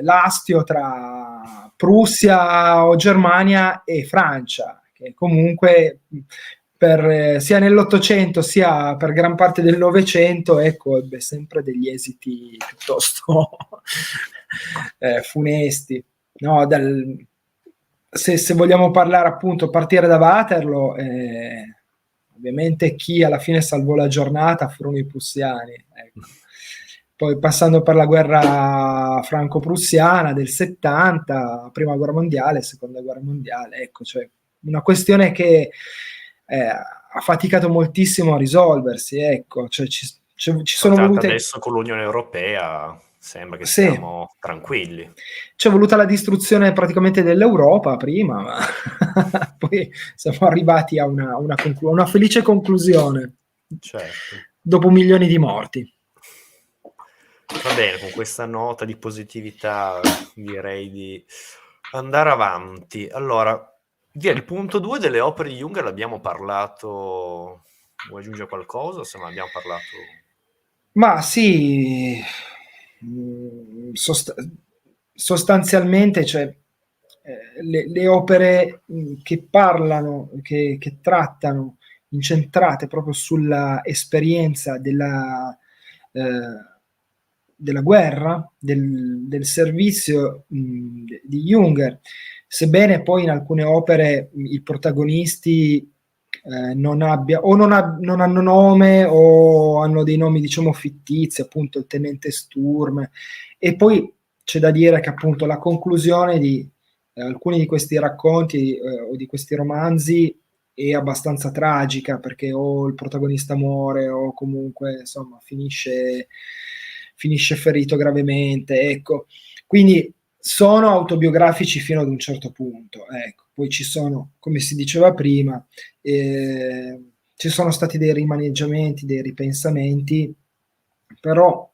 l'astio tra Prussia o Germania e Francia, che comunque sia nell'Ottocento sia per gran parte del Novecento, ecco, ebbe sempre degli esiti piuttosto funesti. No, se vogliamo parlare, appunto, partire da Waterloo, ovviamente chi alla fine salvò la giornata furono i prussiani, ecco. Poi passando per la guerra franco-prussiana del 70, prima guerra mondiale, seconda guerra mondiale, ecco, cioè una questione che ha faticato moltissimo a risolversi, ecco, cioè ci sono volute... Adesso con l'Unione Europea sembra che siamo tranquilli. C'è voluta la distruzione praticamente dell'Europa prima, ma poi siamo arrivati a una felice conclusione. Certo. Dopo milioni di morti. Va bene, con questa nota di positività direi di andare avanti. Allora, il punto 2 delle opere di Junger l'abbiamo parlato. Vuoi aggiungere qualcosa? Se non abbiamo parlato... Ma sì, sostanzialmente, cioè, le opere che parlano, che trattano, incentrate proprio sulla esperienza della guerra, del servizio di Junger, sebbene poi in alcune opere i protagonisti non hanno nome o hanno dei nomi, diciamo, fittizi, appunto il tenente Sturm, e poi c'è da dire che appunto la conclusione di alcuni di questi racconti o di questi romanzi è abbastanza tragica, perché o il protagonista muore o comunque, insomma, finisce ferito gravemente, ecco. Quindi sono autobiografici fino ad un certo punto, ecco. Poi ci sono, come si diceva prima, ci sono stati dei rimaneggiamenti, dei ripensamenti, però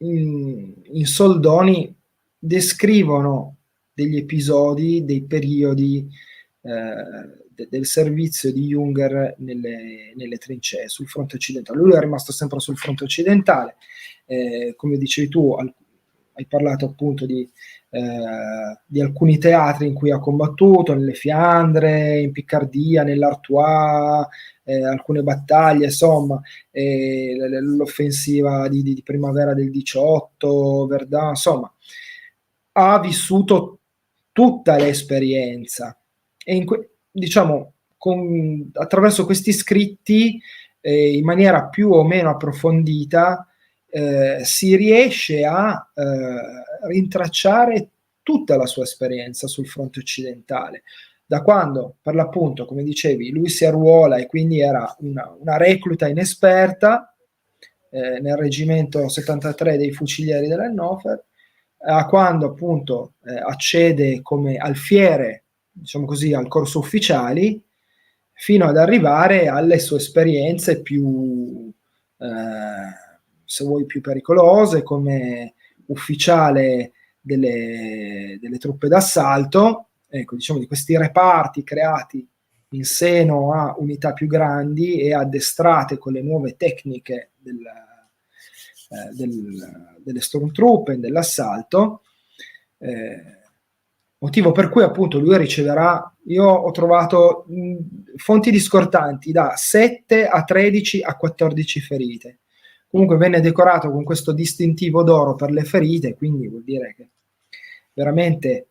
in soldoni descrivono degli episodi, dei periodi del servizio di Junger nelle trincee, sul fronte occidentale. Lui è rimasto sempre sul fronte occidentale, come dicevi tu, hai parlato appunto di alcuni teatri in cui ha combattuto, nelle Fiandre, in Piccardia, nell'Artois, alcune battaglie, insomma, l'offensiva di primavera del 18, Verdun, insomma, ha vissuto tutta l'esperienza e diciamo attraverso questi scritti in maniera più o meno approfondita si riesce a rintracciare tutta la sua esperienza sul fronte occidentale, da quando, per l'appunto, come dicevi, lui si arruola e quindi era una recluta inesperta nel reggimento 73 dei fucilieri dell'Hannover, a quando appunto accede come alfiere, diciamo così, al corso ufficiali, fino ad arrivare alle sue esperienze più, se vuoi, più pericolose, come ufficiale delle truppe d'assalto, ecco, diciamo di questi reparti creati in seno a unità più grandi e addestrate con le nuove tecniche delle Stormtrooper, dell'assalto, motivo per cui appunto lui riceverà, io ho trovato fonti discordanti da 7 a 13 a 14 ferite. Comunque venne decorato con questo distintivo d'oro per le ferite, quindi vuol dire che veramente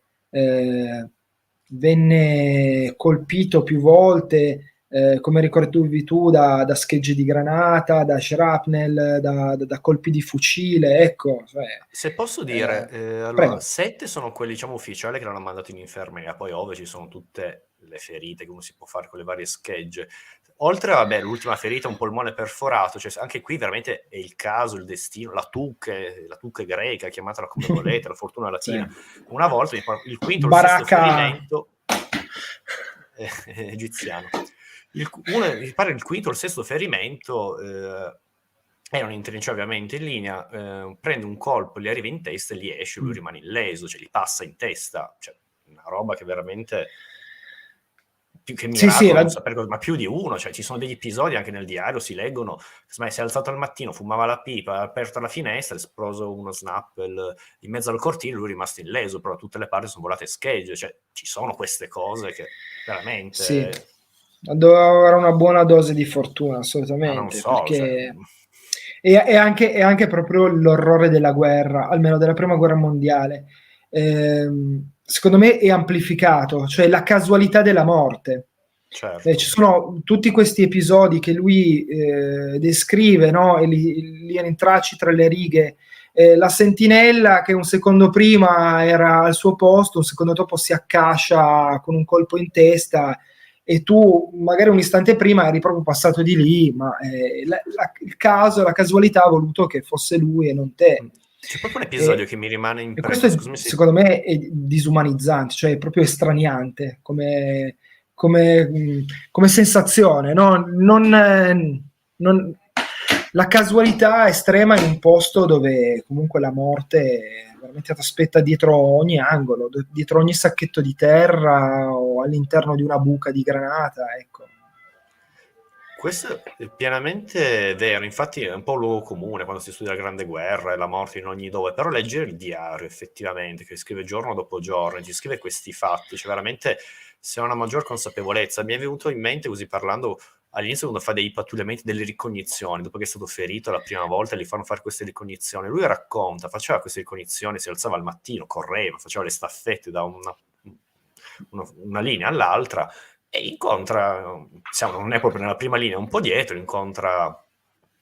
venne colpito più volte, come ricordavi tu, da schegge di granata, da shrapnel, da colpi di fucile, ecco. Cioè, se posso dire, allora, prego. 7 sono quelli, diciamo, ufficiali che l'hanno mandato in infermeria, poi ove ci sono tutte le ferite che uno si può fare con le varie schegge. Oltre, vabbè, l'ultima ferita, un polmone perforato, cioè anche qui veramente è il caso, il destino, la tuche greca, chiamatela come volete, la fortuna latina. Sì. Una volta, il quinto o il sesto Baracca. ferimento egiziano. Mi pare il quinto o il sesto ferimento erano in trincea ovviamente in linea, prende un colpo, gli arriva in testa e gli esce, lui rimane illeso, cioè gli passa in testa, cioè una roba che veramente più che miracolo, sì, non sapere cosa, ma più di uno, cioè ci sono degli episodi anche nel diario, si leggono, si è alzato al mattino, fumava la pipa, ha aperto la finestra, è esploso uno snappel in mezzo al cortile, lui è rimasto illeso, però da tutte le parti sono volate schegge, cioè ci sono queste cose che veramente... Sì, doveva avere una buona dose di fortuna, Ma non assolutamente, so, cioè... perché è anche proprio l'orrore della guerra, almeno della prima guerra mondiale. Secondo me è amplificato, cioè la casualità della morte. Certo. Ci sono tutti questi episodi che lui descrive, no? E li rintracci tra le righe. La sentinella che un secondo prima era al suo posto, un secondo dopo si accascia con un colpo in testa e tu magari un istante prima eri proprio passato di lì, ma il caso, la casualità ha voluto che fosse lui e non te. C'è proprio un episodio che mi rimane E questo impresso, secondo me è disumanizzante, cioè è proprio estraniante come sensazione, no? La casualità estrema in un posto dove comunque la morte veramente ti aspetta dietro ogni angolo, dietro ogni sacchetto di terra o all'interno di una buca di granata, ecco. Questo è pienamente vero, infatti è un po' un luogo comune quando si studia la Grande Guerra e la morte in ogni dove, però leggere il diario effettivamente, che scrive giorno dopo giorno, ci scrive questi fatti, cioè veramente si ha una maggior consapevolezza. Mi è venuto in mente, così parlando, all'inizio quando fa dei pattugliamenti, delle ricognizioni, dopo che è stato ferito la prima volta, gli fanno fare queste ricognizioni, lui racconta, faceva queste ricognizioni, si alzava al mattino, correva, faceva le staffette da una linea all'altra, e incontra, non è proprio nella prima linea, un po' dietro, incontra,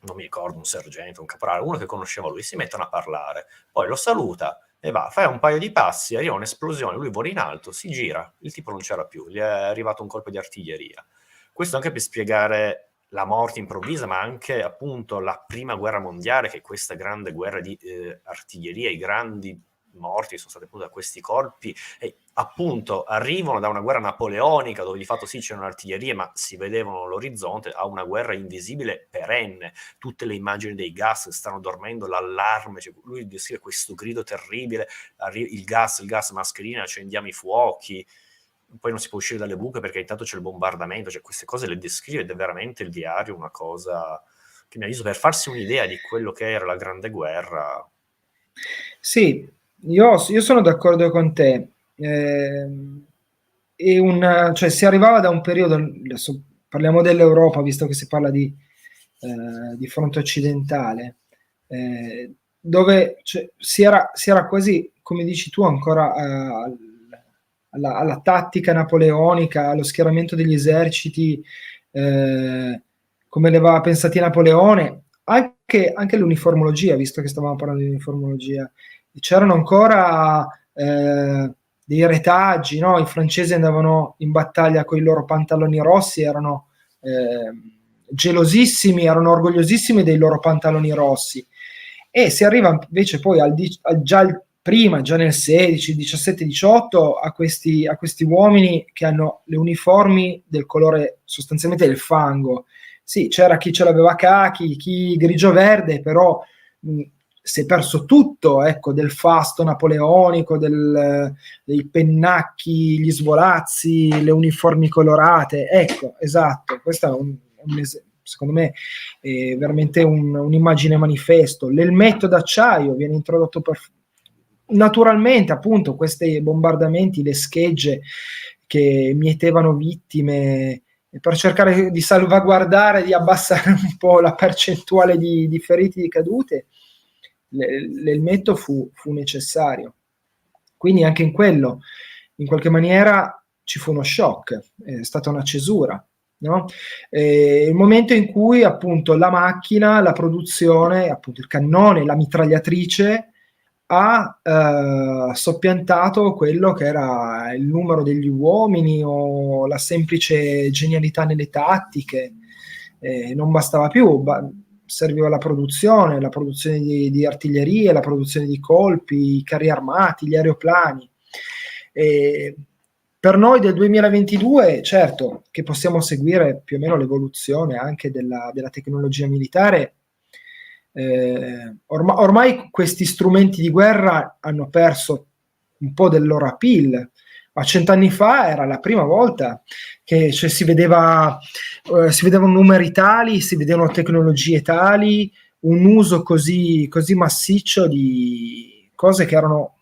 non mi ricordo, un sergente, un caporale, uno che conosceva lui, si mettono a parlare, poi lo saluta e va, fa un paio di passi, arriva un'esplosione, lui vola in alto, si gira, il tipo non c'era più, gli è arrivato un colpo di artiglieria. Questo anche per spiegare la morte improvvisa, ma anche appunto la prima guerra mondiale, che è questa grande guerra di artiglieria, i grandi morti sono stati appunto da questi colpi, e appunto arrivano da una guerra napoleonica dove di fatto sì c'erano artiglierie ma si vedevano all'orizzonte, a una guerra invisibile perenne, tutte le immagini dei gas stanno dormendo, l'allarme, cioè lui descrive questo grido terribile, il gas, mascherina, accendiamo i fuochi, poi non si può uscire dalle buche perché intanto c'è il bombardamento, cioè queste cose le descrive ed è veramente il diario una cosa che mi ha visto per farsi un'idea di quello che era la Grande Guerra. Sì, io sono d'accordo con te. Cioè, si arrivava da un periodo, adesso parliamo dell'Europa, visto che si parla di fronte occidentale, dove cioè, si era quasi, come dici tu, ancora alla tattica napoleonica, allo schieramento degli eserciti, come le aveva pensati Napoleone, anche l'uniformologia, visto che stavamo parlando di uniformologia. C'erano ancora dei retaggi, no? I francesi andavano in battaglia con i loro pantaloni rossi, erano gelosissimi, erano orgogliosissimi dei loro pantaloni rossi. E si arriva invece poi prima, già nel 16, 17, 18, a questi uomini che hanno le uniformi del colore sostanzialmente del fango. Sì, c'era chi ce l'aveva cachi, chi grigio-verde, però si è perso tutto, ecco, del fasto napoleonico, dei pennacchi, gli svolazzi, le uniformi colorate. Ecco, esatto, questo è secondo me è veramente un'immagine manifesto. L'elmetto d'acciaio viene introdotto naturalmente, appunto, questi bombardamenti, le schegge che mietevano vittime per cercare di salvaguardare, di abbassare un po' la percentuale di feriti, di cadute. L'elmetto fu necessario. Quindi anche in quello, in qualche maniera, ci fu uno shock, è stata una cesura. No? Il momento in cui appunto la macchina, la produzione, appunto il cannone, la mitragliatrice ha soppiantato quello che era il numero degli uomini o la semplice genialità nelle tattiche. Non bastava più, serviva la produzione di artiglierie, la produzione di colpi, i carri armati, gli aeroplani. Per noi del 2022, certo, che possiamo seguire più o meno l'evoluzione anche della tecnologia militare, ormai questi strumenti di guerra hanno perso un po' del loro appeal, ma 100 anni fa era la prima volta che cioè, si vedevano numeri tali, si vedevano tecnologie tali, un uso così massiccio di cose che erano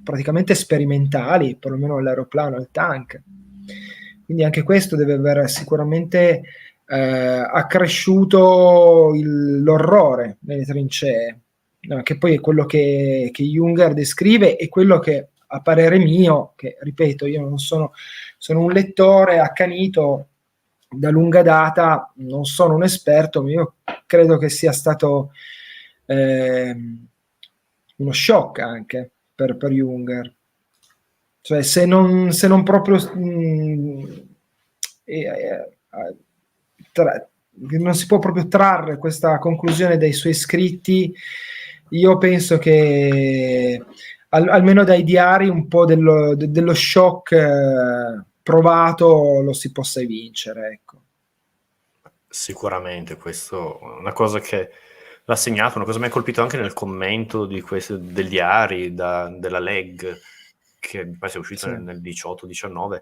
praticamente sperimentali, perlomeno all'aeroplano, al tank. Quindi anche questo deve aver sicuramente accresciuto l'orrore nelle trincee, no? Che poi è quello che Junger descrive e quello che a parere mio, che ripeto, io non sono un lettore accanito da lunga data, non sono un esperto, ma io credo che sia stato uno shock anche per Junger. Cioè, se non proprio non si può proprio trarre questa conclusione dai suoi scritti, io penso che almeno dai diari un po' dello shock provato lo si possa vincere, ecco. Sicuramente, questo è una cosa che l'ha segnato, una cosa che mi ha colpito anche nel commento del diari della Leg, che poi è uscito Sì. nel 18-19,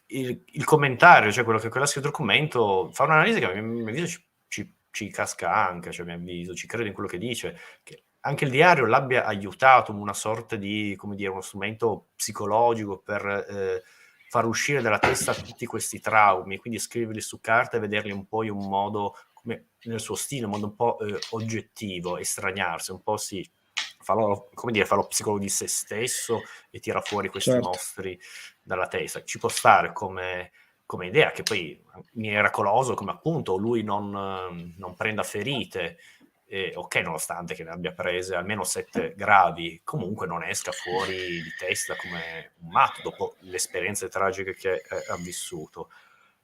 il commentario, cioè quello che ha scritto il commento, fa un'analisi che a mio avviso ci casca anche, cioè a mio avviso, ci credo in quello che dice, che anche il diario l'abbia aiutato una sorta di, come dire, uno strumento psicologico per far uscire dalla testa tutti questi traumi, quindi scriverli su carta e vederli un po' in un modo, come nel suo stile, un modo un po' oggettivo, estraniarsi, un po' farlo psicologo di se stesso e tira fuori questi Certo. mostri dalla testa. Ci può stare come idea, che poi miracoloso come appunto lui non prenda ferite, ok, nonostante che ne abbia prese almeno 7 gravi, comunque non esca fuori di testa come un matto dopo le esperienze tragiche che ha vissuto.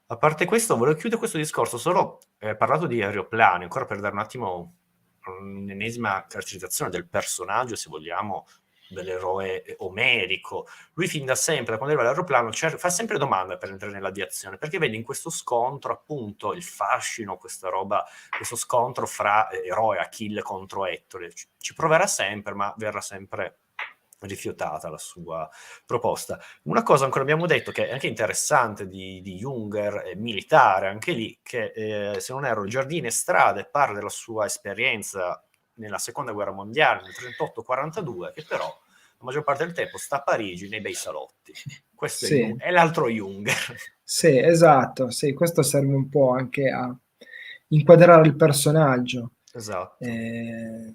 A parte questo, volevo chiudere questo discorso, solo parlato di aeroplani, ancora per dare un attimo un'ennesima caratterizzazione del personaggio, se vogliamo, dell'eroe omerico. Lui fin da sempre, da quando arriva all'aeroplano, fa sempre domande per entrare nell'aviazione, perché vede in questo scontro appunto il fascino, questa roba, questo scontro fra eroe, Achille contro Ettore. Ci proverà sempre, ma verrà sempre rifiutata la sua proposta. Una cosa ancora abbiamo detto che è anche interessante di Junger, militare, anche lì, che se non erro, Giardine Strade parla della sua esperienza nella seconda guerra mondiale, nel 38-42, che però la maggior parte del tempo sta a Parigi nei bei salotti. Questo Sì. è l'altro Junger. Sì, esatto, sì, questo serve un po' anche a inquadrare il personaggio. Esatto. Eh,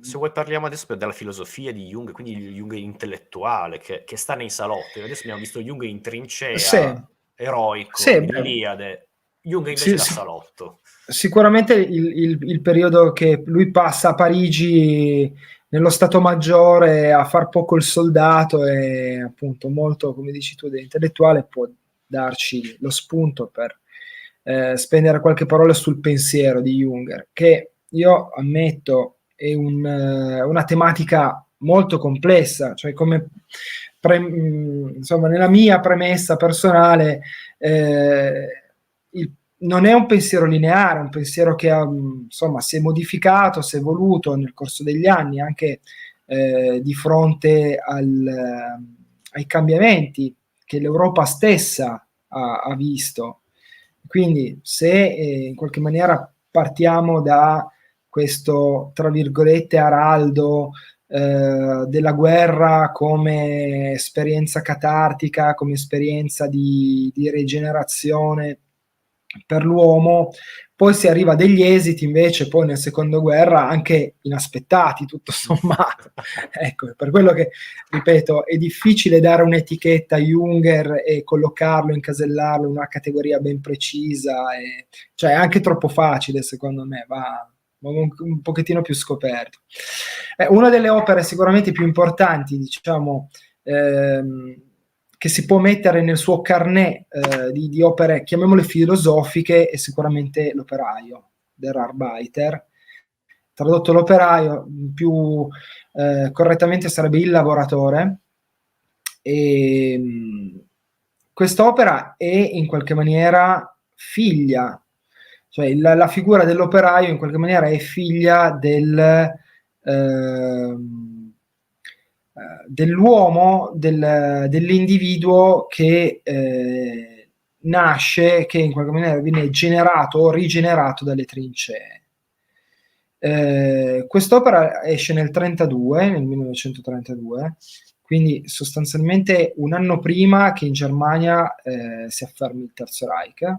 Se vuoi parliamo adesso della filosofia di Jung, quindi il Jung intellettuale che sta nei salotti. Adesso abbiamo visto Jung in sì, trincea, eroico, sì, nell'Iliade. Jung invece sì, da sì. salotto. Sicuramente il periodo che lui passa a Parigi nello Stato Maggiore a far poco il soldato e appunto molto, come dici tu, dell'intellettuale può darci lo spunto per spendere qualche parola sul pensiero di Junger, che io ammetto è una tematica molto complessa, cioè come insomma nella mia premessa personale non è un pensiero lineare, è un pensiero che insomma, si è modificato, si è evoluto nel corso degli anni, anche di fronte ai cambiamenti che l'Europa stessa ha visto. Quindi se in qualche maniera partiamo da questo, tra virgolette, araldo della guerra come esperienza catartica, come esperienza di rigenerazione per l'uomo, poi si arriva a degli esiti invece poi nel secondo guerra anche inaspettati tutto sommato. Ecco, per quello che ripeto è difficile dare un'etichetta a Junger e collocarlo, incasellarlo in una categoria ben precisa, cioè è anche troppo facile secondo me, va un pochettino più scoperto. Una delle opere sicuramente più importanti, diciamo, che si può mettere nel suo carnet di opere, chiamiamole filosofiche, è sicuramente l'operaio, Der Arbeiter. Tradotto l'operaio, più correttamente sarebbe il lavoratore. E quest'opera è in qualche maniera figlia, cioè la figura dell'operaio in qualche maniera è figlia dell'uomo, dell'individuo che nasce, che in qualche maniera viene generato o rigenerato dalle trincee. Quest'opera esce nel 1932, quindi sostanzialmente un anno prima che in Germania si affermi il Terzo Reich,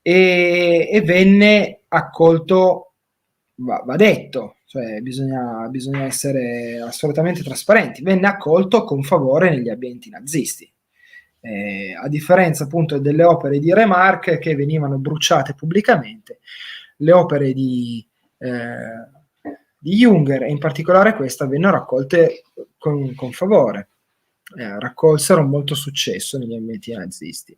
e venne accolto, va detto, cioè bisogna essere assolutamente trasparenti, venne accolto con favore negli ambienti nazisti. A differenza appunto delle opere di Remarque che venivano bruciate pubblicamente, le opere di Junger e in particolare questa vennero accolte con favore, raccolsero molto successo negli ambienti nazisti.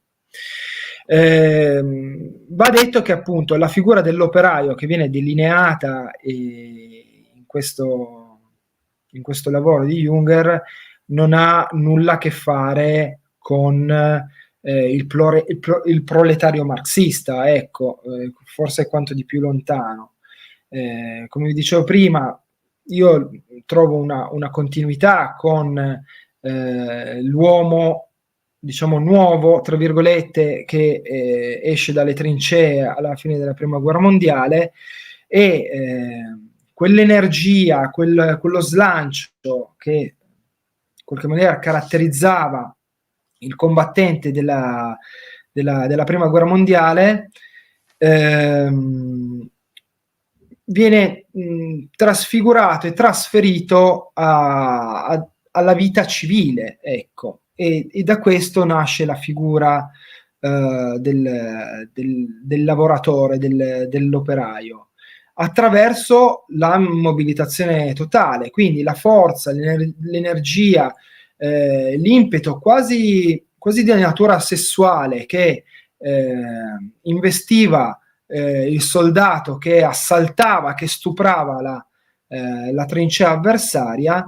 Va detto che appunto la figura dell'operaio che viene delineata in questo lavoro di Junger non ha nulla a che fare con il proletario marxista, ecco, forse è quanto di più lontano. Come vi dicevo prima, io trovo una continuità con l'uomo, diciamo, nuovo, tra virgolette, che esce dalle trincee alla fine della Prima Guerra Mondiale e quell'energia, quello slancio che in qualche maniera caratterizzava il combattente della Prima Guerra Mondiale viene trasfigurato e trasferito alla vita civile, ecco, e da questo nasce la figura del lavoratore, dell'operaio, attraverso la mobilitazione totale, quindi la forza, l'energia, l'impeto quasi di natura sessuale che investiva il soldato che assaltava, che stuprava la trincea avversaria,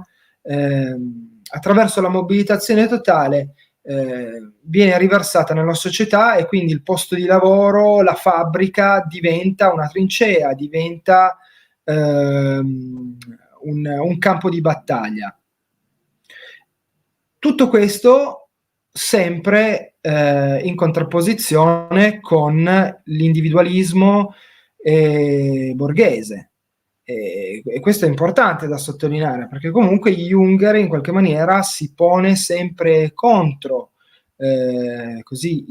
attraverso la mobilitazione totale viene riversata nella società e quindi il posto di lavoro, la fabbrica diventa una trincea, diventa un campo di battaglia. Tutto questo sempre in contrapposizione con l'individualismo borghese. E questo è importante da sottolineare, perché comunque Junger in qualche maniera si pone sempre contro così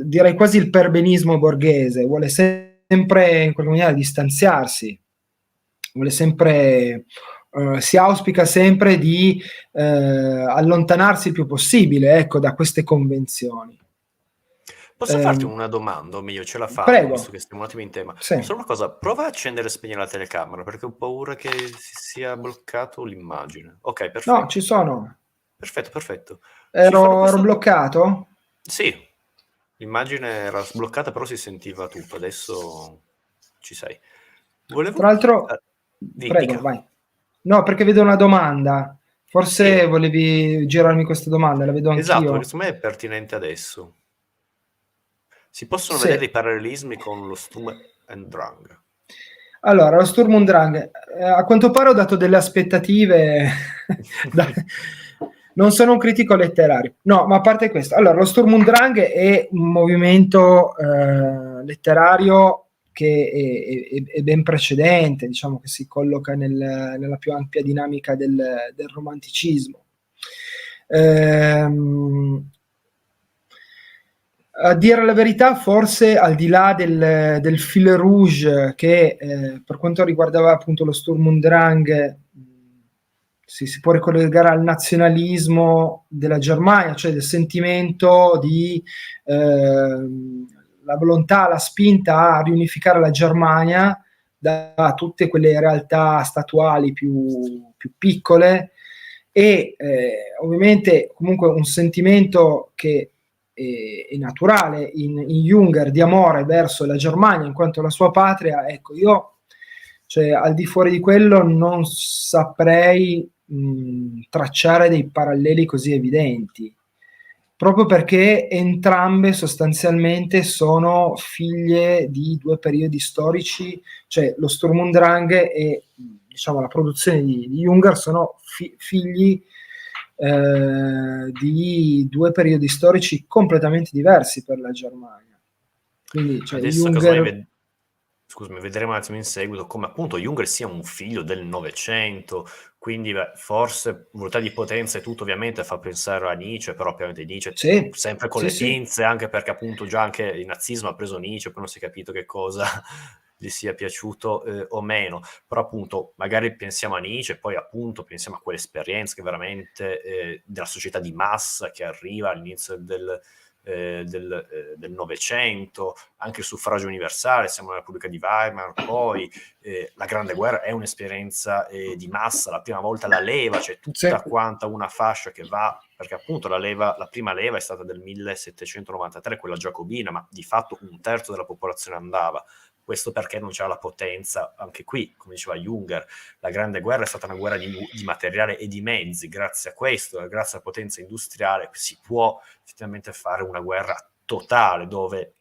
direi quasi il perbenismo borghese, vuole sempre in qualche maniera distanziarsi, vuole sempre, si auspica sempre di allontanarsi il più possibile, ecco, da queste convenzioni. Posso farti una domanda, o meglio ce la fanno, visto Prego. che stiamo un attimo in tema. Sì. Solo una cosa, prova a accendere e spegnere la telecamera, perché ho paura che si sia bloccato l'immagine. Ok, No, perfetto. ci sono. Perfetto, perfetto. Ci fanno Ero questo... bloccato? Sì, l'immagine era sbloccata, però si sentiva tutto. Adesso ci sei. Volevo... Tra l'altro, prego, dica. vai. No, perché vedo una domanda. Forse Sì, volevi girarmi questa domanda, la vedo esatto, perché anch'io. secondo me è pertinente adesso. Si possono Sì. vedere i parallelismi con lo Sturm and Drang. Allora, lo Sturm und Drang, a quanto pare ho dato delle aspettative, da- non sono un critico letterario, no, ma a parte questo, allora, lo Sturm und Drang è un movimento letterario che è ben precedente, diciamo che si colloca nella più ampia dinamica del romanticismo. A dire la verità, forse al di là del fil rouge che per quanto riguardava appunto lo Sturm und Drang si può ricollegare al nazionalismo della Germania, cioè del sentimento di la volontà, la spinta a riunificare la Germania da tutte quelle realtà statuali più piccole e ovviamente comunque un sentimento che è naturale in Junger di amore verso la Germania in quanto la sua patria. Ecco, io cioè, al di fuori di quello non saprei tracciare dei paralleli così evidenti, proprio perché entrambe sostanzialmente sono figlie di due periodi storici, cioè lo Sturm und Drang e diciamo la produzione di Junger sono figli di due periodi storici completamente diversi per la Germania. Quindi, cioè, Adesso casomai Junger scusami, vedremo un attimo in seguito come appunto Junger sia un figlio del Novecento, quindi forse volontà di potenza e tutto ovviamente fa pensare a Nietzsche, però ovviamente Nietzsche sì, sempre con sì, le sì. pinze, anche perché appunto già anche il nazismo ha preso Nietzsche, poi non si è capito che cosa gli sia piaciuto o meno, però appunto magari pensiamo a Nietzsche, poi appunto pensiamo a quell'esperienza che veramente della società di massa che arriva all'inizio del Novecento, anche il suffragio universale, siamo nella Repubblica di Weimar, poi la Grande Guerra è un'esperienza di massa, la prima volta la leva, c'è tutta Sì. quanta una fascia che va, perché appunto la prima leva è stata del 1793, quella giacobina, ma di fatto un terzo della popolazione andava. Questo perché non c'era la potenza, anche qui, come diceva Junger, la Grande Guerra è stata una guerra di materiale e di mezzi, grazie a questo, grazie alla potenza industriale si può effettivamente fare una guerra totale dove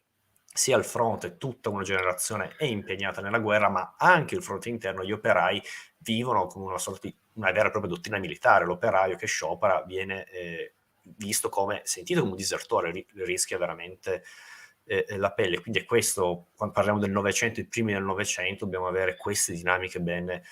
sia il fronte, tutta una generazione è impegnata nella guerra, ma anche il fronte interno, gli operai vivono con una sorta di una vera e propria dottrina militare. L'operaio che sciopera viene visto come, sentito come un disertore, rischia veramente la pelle. Quindi è questo, quando parliamo del Novecento, i primi del Novecento, dobbiamo avere queste dinamiche bene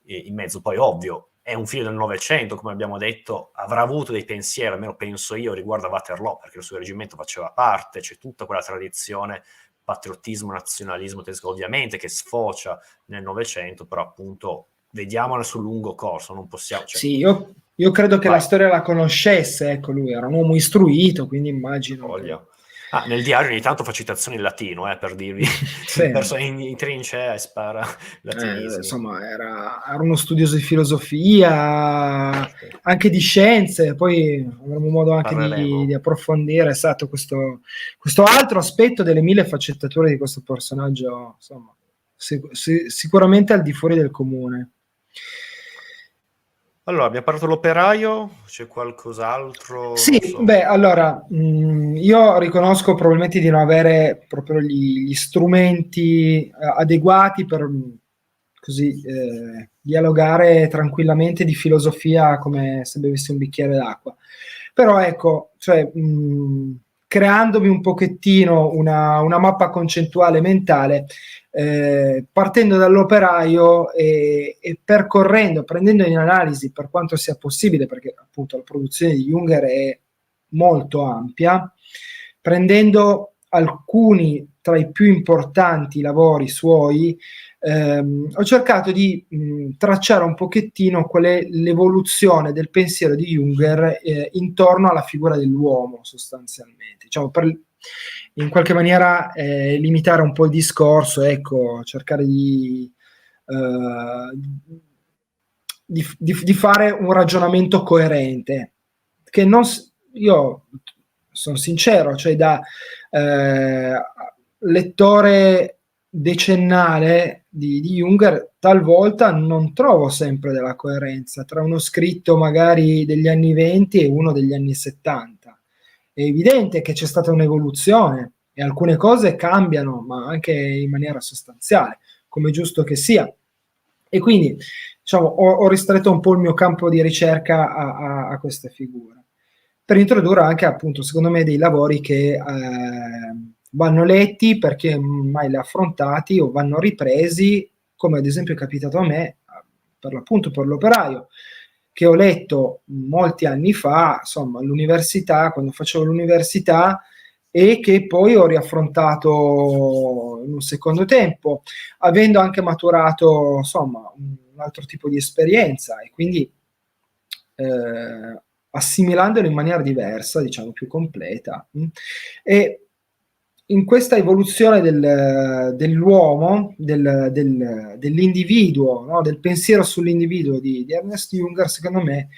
in mezzo. Poi ovvio, è un figlio del Novecento, come abbiamo detto, avrà avuto dei pensieri, almeno penso io, riguardo a Waterloo, perché il suo reggimento faceva parte, c'è tutta quella tradizione patriottismo, nazionalismo tedesco, ovviamente, che sfocia nel Novecento, però appunto vediamola sul lungo corso, non possiamo... Cioè, Sì, io credo che la vai, storia la conoscesse, ecco, lui era un uomo istruito, quindi immagino che... voglia. Ah, nel diario ogni tanto fa citazioni in latino, per dirvi, Sì, in trincea e spara latinismi. insomma, era uno studioso di filosofia, anche di scienze, poi avremo modo anche di Parleremo. approfondire, esatto, questo altro aspetto delle mille faccettature di questo personaggio, insomma, sicuramente al di fuori del comune. Allora, abbiamo parlato dell'operaio, c'è qualcos'altro, Sì, non so. beh, allora, io riconosco probabilmente di non avere proprio gli strumenti adeguati per così dialogare tranquillamente di filosofia come se bevessi un bicchiere d'acqua. Però ecco, cioè, creandomi un pochettino una mappa concettuale mentale, partendo dall'operaio e percorrendo, prendendo in analisi per quanto sia possibile, perché appunto la produzione di Junger è molto ampia, prendendo alcuni tra i più importanti lavori suoi, ho cercato di tracciare un pochettino qual è l'evoluzione del pensiero di Junger intorno alla figura dell'uomo, sostanzialmente. Diciamo, per in qualche maniera limitare un po' il discorso, ecco, cercare di fare un ragionamento coerente, che non, io sono sincero, cioè da lettore decennale di Junger, talvolta non trovo sempre della coerenza tra uno scritto magari degli anni 20 e uno degli anni 70. È evidente che c'è stata un'evoluzione e alcune cose cambiano, ma anche in maniera sostanziale, come è giusto che sia. E quindi, diciamo, ho ristretto un po' il mio campo di ricerca a queste figure, per introdurre anche, appunto, secondo me, dei lavori che vanno letti perché mai li affrontati, o vanno ripresi, come ad esempio è capitato a me, per l'appunto per l'operaio, che ho letto molti anni fa, insomma, all'università, quando facevo l'università, e che poi ho riaffrontato in un secondo tempo, avendo anche maturato, insomma, un altro tipo di esperienza, e quindi assimilandolo in maniera diversa, diciamo più completa. E in questa evoluzione dell'uomo, dell'individuo, no? Del pensiero sull'individuo di Ernest Junger, secondo me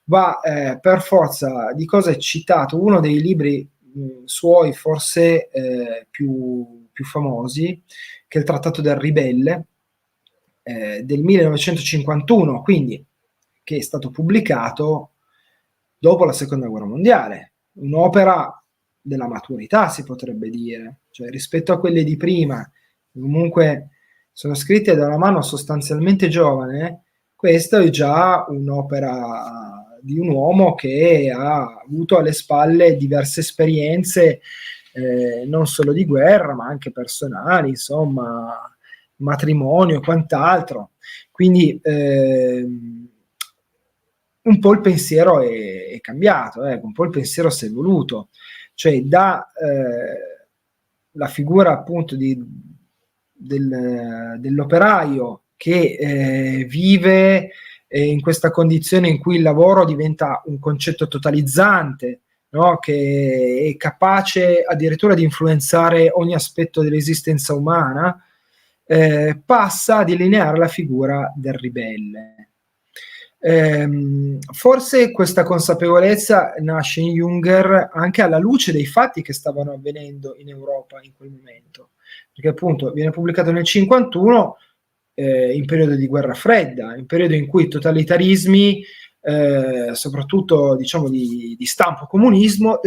va per forza di cosa è citato uno dei libri suoi forse più famosi, che è il Trattato del Ribelle, del 1951, quindi che è stato pubblicato dopo la Seconda Guerra Mondiale, un'opera della maturità, si potrebbe dire, cioè rispetto a quelle di prima, comunque sono scritte da una mano sostanzialmente giovane. Questa è già un'opera di un uomo che ha avuto alle spalle diverse esperienze, non solo di guerra, ma anche personali, insomma, matrimonio e quant'altro. Quindi un po' il pensiero è cambiato, un po' il pensiero si è evoluto, cioè da la figura appunto dell'operaio che vive in questa condizione in cui il lavoro diventa un concetto totalizzante, no? Che è capace addirittura di influenzare ogni aspetto dell'esistenza umana, passa a delineare la figura del ribelle. Forse questa consapevolezza nasce in Junger anche alla luce dei fatti che stavano avvenendo in Europa in quel momento, perché appunto viene pubblicato nel 1951, in periodo di guerra fredda, in periodo in cui i totalitarismi, soprattutto diciamo di stampo comunista,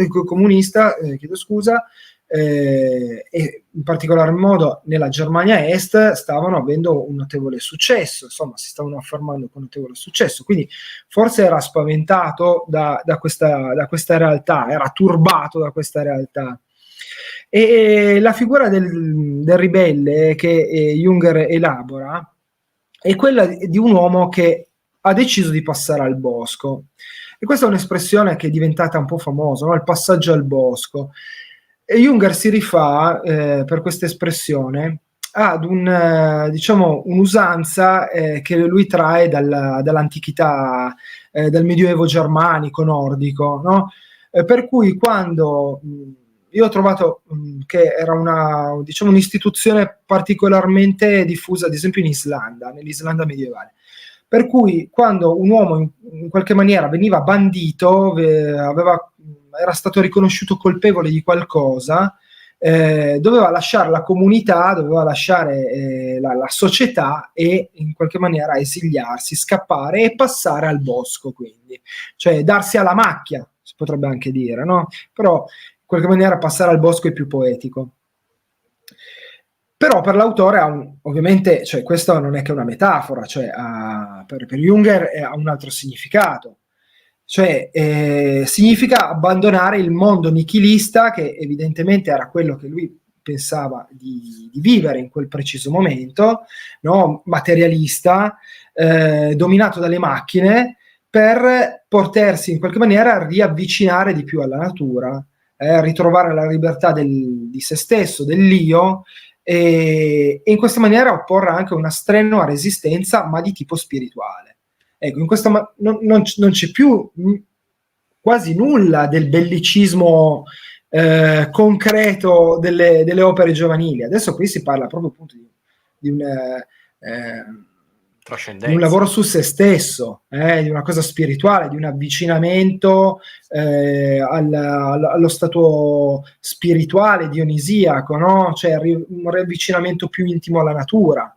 chiedo scusa, e in particolar modo nella Germania Est stavano avendo un notevole successo, insomma si stavano affermando con notevole successo, quindi forse era spaventato da questa realtà, era turbato da questa realtà. E la figura del ribelle che Junger elabora è quella di un uomo che ha deciso di passare al bosco, e questa è un'espressione che è diventata un po' famosa, no? Il passaggio al bosco. E Junger si rifà per questa espressione ad diciamo, un'usanza che lui trae dall'antichità, dal medioevo germanico, nordico, no? Per cui quando io ho trovato che era diciamo, un'istituzione particolarmente diffusa, ad esempio in Islanda, nell'Islanda medievale. Per cui quando un uomo in qualche maniera veniva bandito, era stato riconosciuto colpevole di qualcosa, doveva lasciare la comunità, doveva lasciare la società e in qualche maniera esiliarsi, scappare e passare al bosco, quindi, cioè darsi alla macchia, si potrebbe anche dire, no? Però in qualche maniera passare al bosco è più poetico. Però per l'autore ovviamente, cioè, questo non è che una metafora, cioè per Junger ha un altro significato. Cioè, significa abbandonare il mondo nichilista, che evidentemente era quello che lui pensava di vivere in quel preciso momento, no? Materialista, dominato dalle macchine, per potersi in qualche maniera riavvicinare di più alla natura, ritrovare la libertà di se stesso, dell'io, e in questa maniera opporre anche una strenua resistenza, ma di tipo spirituale. Ecco, in questo non c'è più quasi nulla del bellicismo concreto delle opere giovanili. Adesso qui si parla proprio appunto di un lavoro su se stesso, di una cosa spirituale, di un avvicinamento allo stato spirituale dionisiaco, no? Cioè un riavvicinamento più intimo alla natura,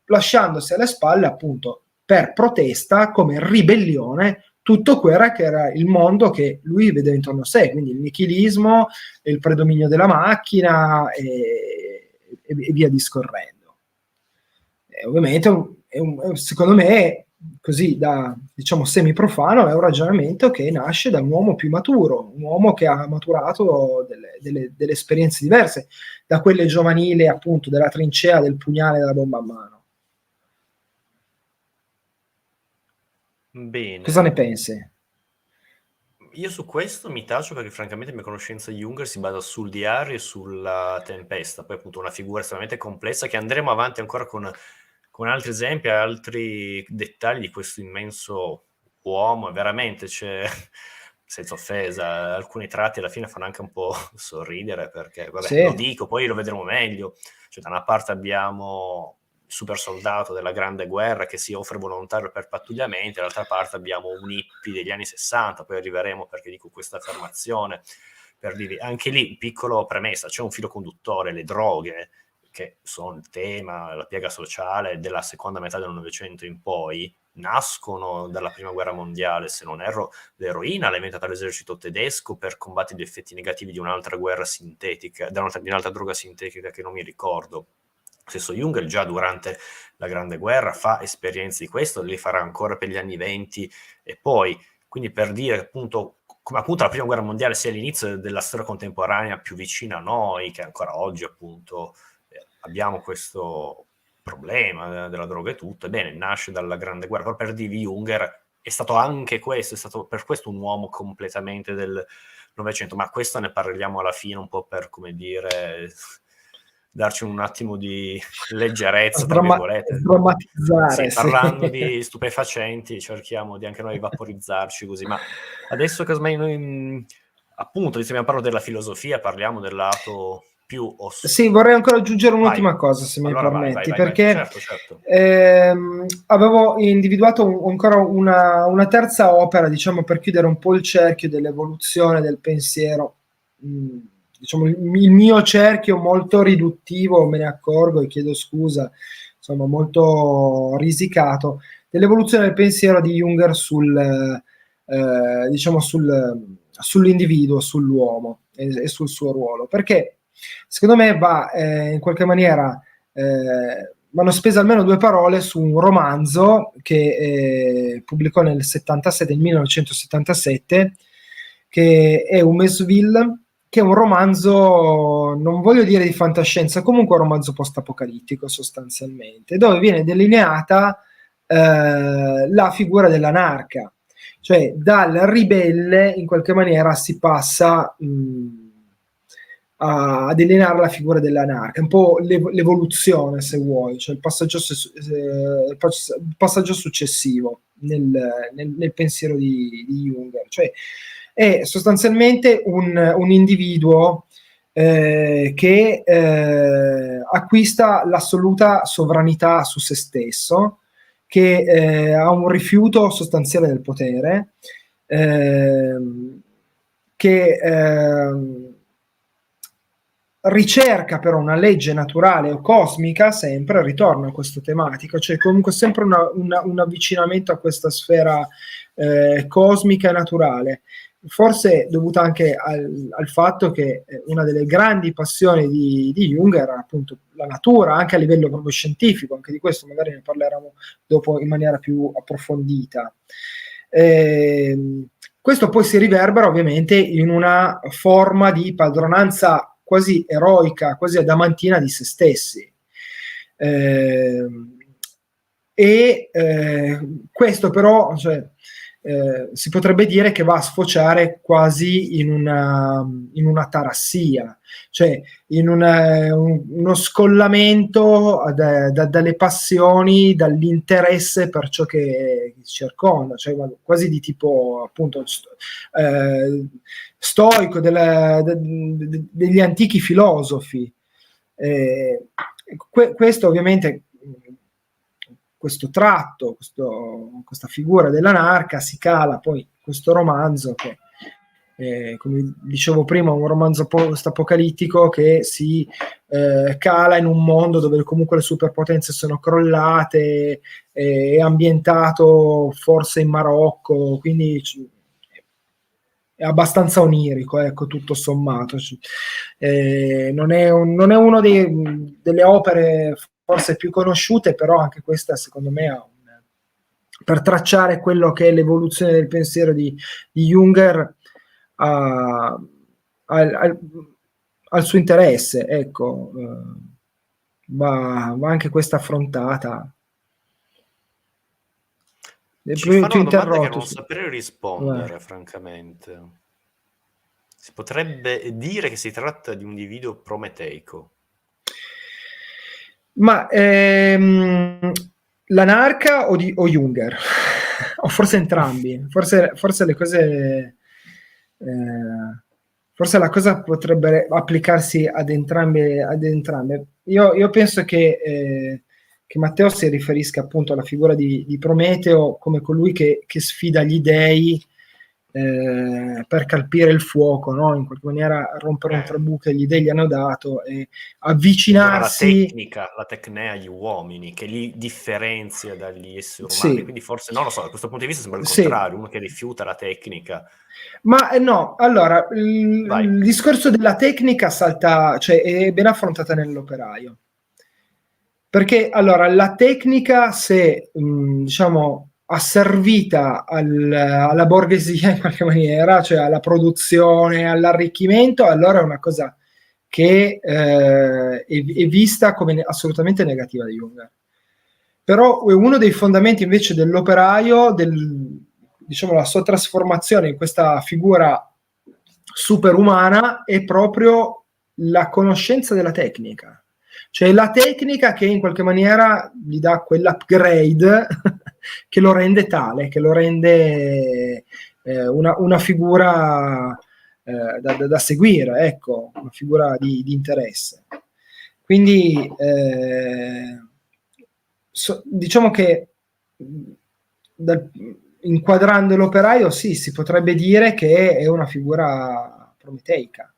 lasciandosi alle spalle appunto per protesta, come ribellione, tutto quello che era il mondo che lui vedeva intorno a sé, quindi il nichilismo, il predominio della macchina e via discorrendo. E ovviamente secondo me, così da diciamo semi-profano, è un ragionamento che nasce da un uomo più maturo, un uomo che ha maturato delle esperienze diverse da quelle giovanili, appunto, della trincea, del pugnale, della bomba a mano. Bene. Cosa ne pensi? Io su questo mi taccio perché francamente la mia conoscenza di Junger si basa sul diario e sulla tempesta, poi appunto una figura estremamente complessa che andremo avanti ancora con altri esempi e altri dettagli di questo immenso uomo, veramente c'è, senza offesa, alcuni tratti alla fine fanno anche un po' sorridere perché, vabbè, Sì. lo dico, poi lo vedremo meglio, cioè da una parte abbiamo il super soldato della Grande Guerra che si offre volontario per pattugliamenti, dall'altra parte abbiamo un hippie degli anni 60, poi arriveremo perché dico questa affermazione, per dirvi, anche lì, piccolo premessa, c'è un filo conduttore, le droghe, che sono il tema, la piega sociale della seconda metà del Novecento in poi, nascono dalla Prima Guerra Mondiale, se non erro, l'eroina l'ha inventata l'esercito tedesco per combattere gli effetti negativi di un'altra guerra sintetica, di un'altra droga sintetica che non mi ricordo. Stesso Jung già durante la Grande Guerra fa esperienze di questo, li farà ancora per gli anni 20 e poi, quindi per dire appunto come appunto la Prima Guerra Mondiale sia l'inizio della storia contemporanea più vicina a noi, che ancora oggi appunto abbiamo questo problema della droga e tutto, ebbene nasce dalla Grande Guerra, però per dirvi Junger è stato anche questo, è stato per questo un uomo completamente del Novecento, ma questo ne parliamo alla fine un po' per, come dire, darci un attimo di leggerezza, tra virgolette. Sdrammatizzare, sì, parlando di stupefacenti cerchiamo di anche noi vaporizzarci così, ma adesso casomai noi appunto, visto che abbiamo parlato della filosofia, parliamo del lato più Sì, vorrei ancora aggiungere un'ultima vai. cosa, se Allora mi permetti, vai. perché Certo. avevo individuato ancora una terza opera, diciamo, per chiudere un po' il cerchio dell'evoluzione del pensiero. Diciamo, il mio cerchio molto riduttivo, me ne accorgo e chiedo scusa, insomma, molto risicato, dell'evoluzione del pensiero di Junger diciamo sull'individuo, sull'uomo e sul suo ruolo. Perché secondo me va in qualche maniera vanno spese almeno due parole su un romanzo che pubblicò nel 1977, che è Umesville, che è un romanzo, non voglio dire di fantascienza, comunque un romanzo post-apocalittico sostanzialmente, dove viene delineata la figura dell'anarca, cioè dal ribelle in qualche maniera si passa a delineare la figura dell'anarca, un po' l'evoluzione, se vuoi, cioè il passaggio successivo nel pensiero di Junger, cioè è sostanzialmente un individuo che acquista l'assoluta sovranità su se stesso, che ha un rifiuto sostanziale del potere, che ricerca però una legge naturale o cosmica, sempre ritorna a questa tematica, cioè comunque sempre un avvicinamento a questa sfera cosmica e naturale, forse dovuta anche al fatto che una delle grandi passioni di Jung era appunto la natura, anche a livello proprio scientifico, anche di questo magari ne parleremo dopo in maniera più approfondita. Questo poi si riverbera ovviamente in una forma di padronanza quasi eroica, quasi adamantina di se stessi. Questo però, cioè, si potrebbe dire che va a sfociare quasi in una tarassia, cioè in uno scollamento dalle passioni, dall'interesse per ciò che ci circonda, cioè quasi di tipo appunto stoico degli antichi filosofi. Questo ovviamente, questo tratto, questa figura dell'anarca si cala poi in questo romanzo che, come dicevo prima, è un romanzo post-apocalittico che si cala in un mondo dove comunque le superpotenze sono crollate, è ambientato forse in Marocco, quindi è abbastanza onirico, ecco, tutto sommato. Non è uno delle opere forse più conosciute, però anche questa secondo me per tracciare quello che è l'evoluzione del pensiero di Junger al suo interesse, ecco, va anche questa affrontata. Ci fanno Ti ho una domanda che interrotto. non saprei rispondere, francamente. Si potrebbe dire che si tratta di un individuo prometeico. Ma l'anarca o Junger? O forse entrambi? Forse le cose... forse la cosa potrebbe applicarsi ad entrambe. Io penso che Matteo si riferisca appunto alla figura di Prometeo come colui che sfida gli dei per calpire il fuoco, no? In qualche maniera rompere un tabù che gli dei gli hanno dato e Dona la avvicinarsi. tecnica, la tecnea agli uomini, che li differenzia dagli esseri umani. Sì, Quindi forse, non lo so, da questo punto di vista sembra il sì. contrario, uno che rifiuta la tecnica. Ma no, allora, Vai. il discorso della tecnica salta, cioè è ben affrontata nell'operaio. Perché allora la tecnica, se diciamo asservita alla borghesia in qualche maniera, cioè alla produzione, all'arricchimento, allora è una cosa che è vista come assolutamente negativa di Jung. Però è uno dei fondamenti invece dell'operaio, diciamo la sua trasformazione in questa figura superumana è proprio la conoscenza della tecnica. Cioè la tecnica che in qualche maniera gli dà quell'upgrade che lo rende tale, che lo rende una figura da seguire, ecco, una figura di interesse. Quindi diciamo che inquadrando l'operaio, sì, si potrebbe dire che è una figura prometeica.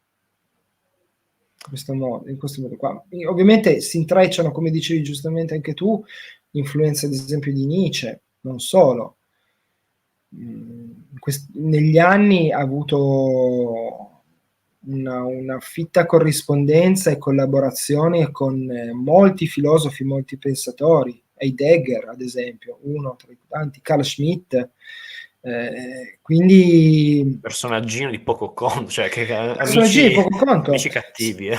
In questo modo qua. Ovviamente si intrecciano, come dicevi giustamente anche tu, influenze ad esempio di Nietzsche, non solo. Negli anni ha avuto una fitta corrispondenza e collaborazione con molti filosofi, molti pensatori, Heidegger ad esempio, uno tra i tanti, Carl Schmitt, quindi Personaggino di poco conto, cioè che personaggi di amici, poco conto amici cattivi.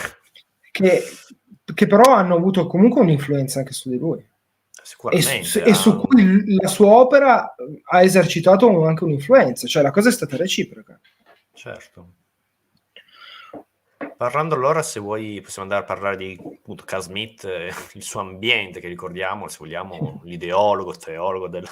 che però hanno avuto comunque un'influenza anche su di lui Sicuramente. e su cui la sua opera ha esercitato anche un'influenza, cioè la cosa è stata reciproca. Certo. Parlando allora, se vuoi, possiamo andare a parlare di appunto Carl Schmitt, il suo ambiente, che ricordiamo, se vogliamo, l'ideologo, teologo del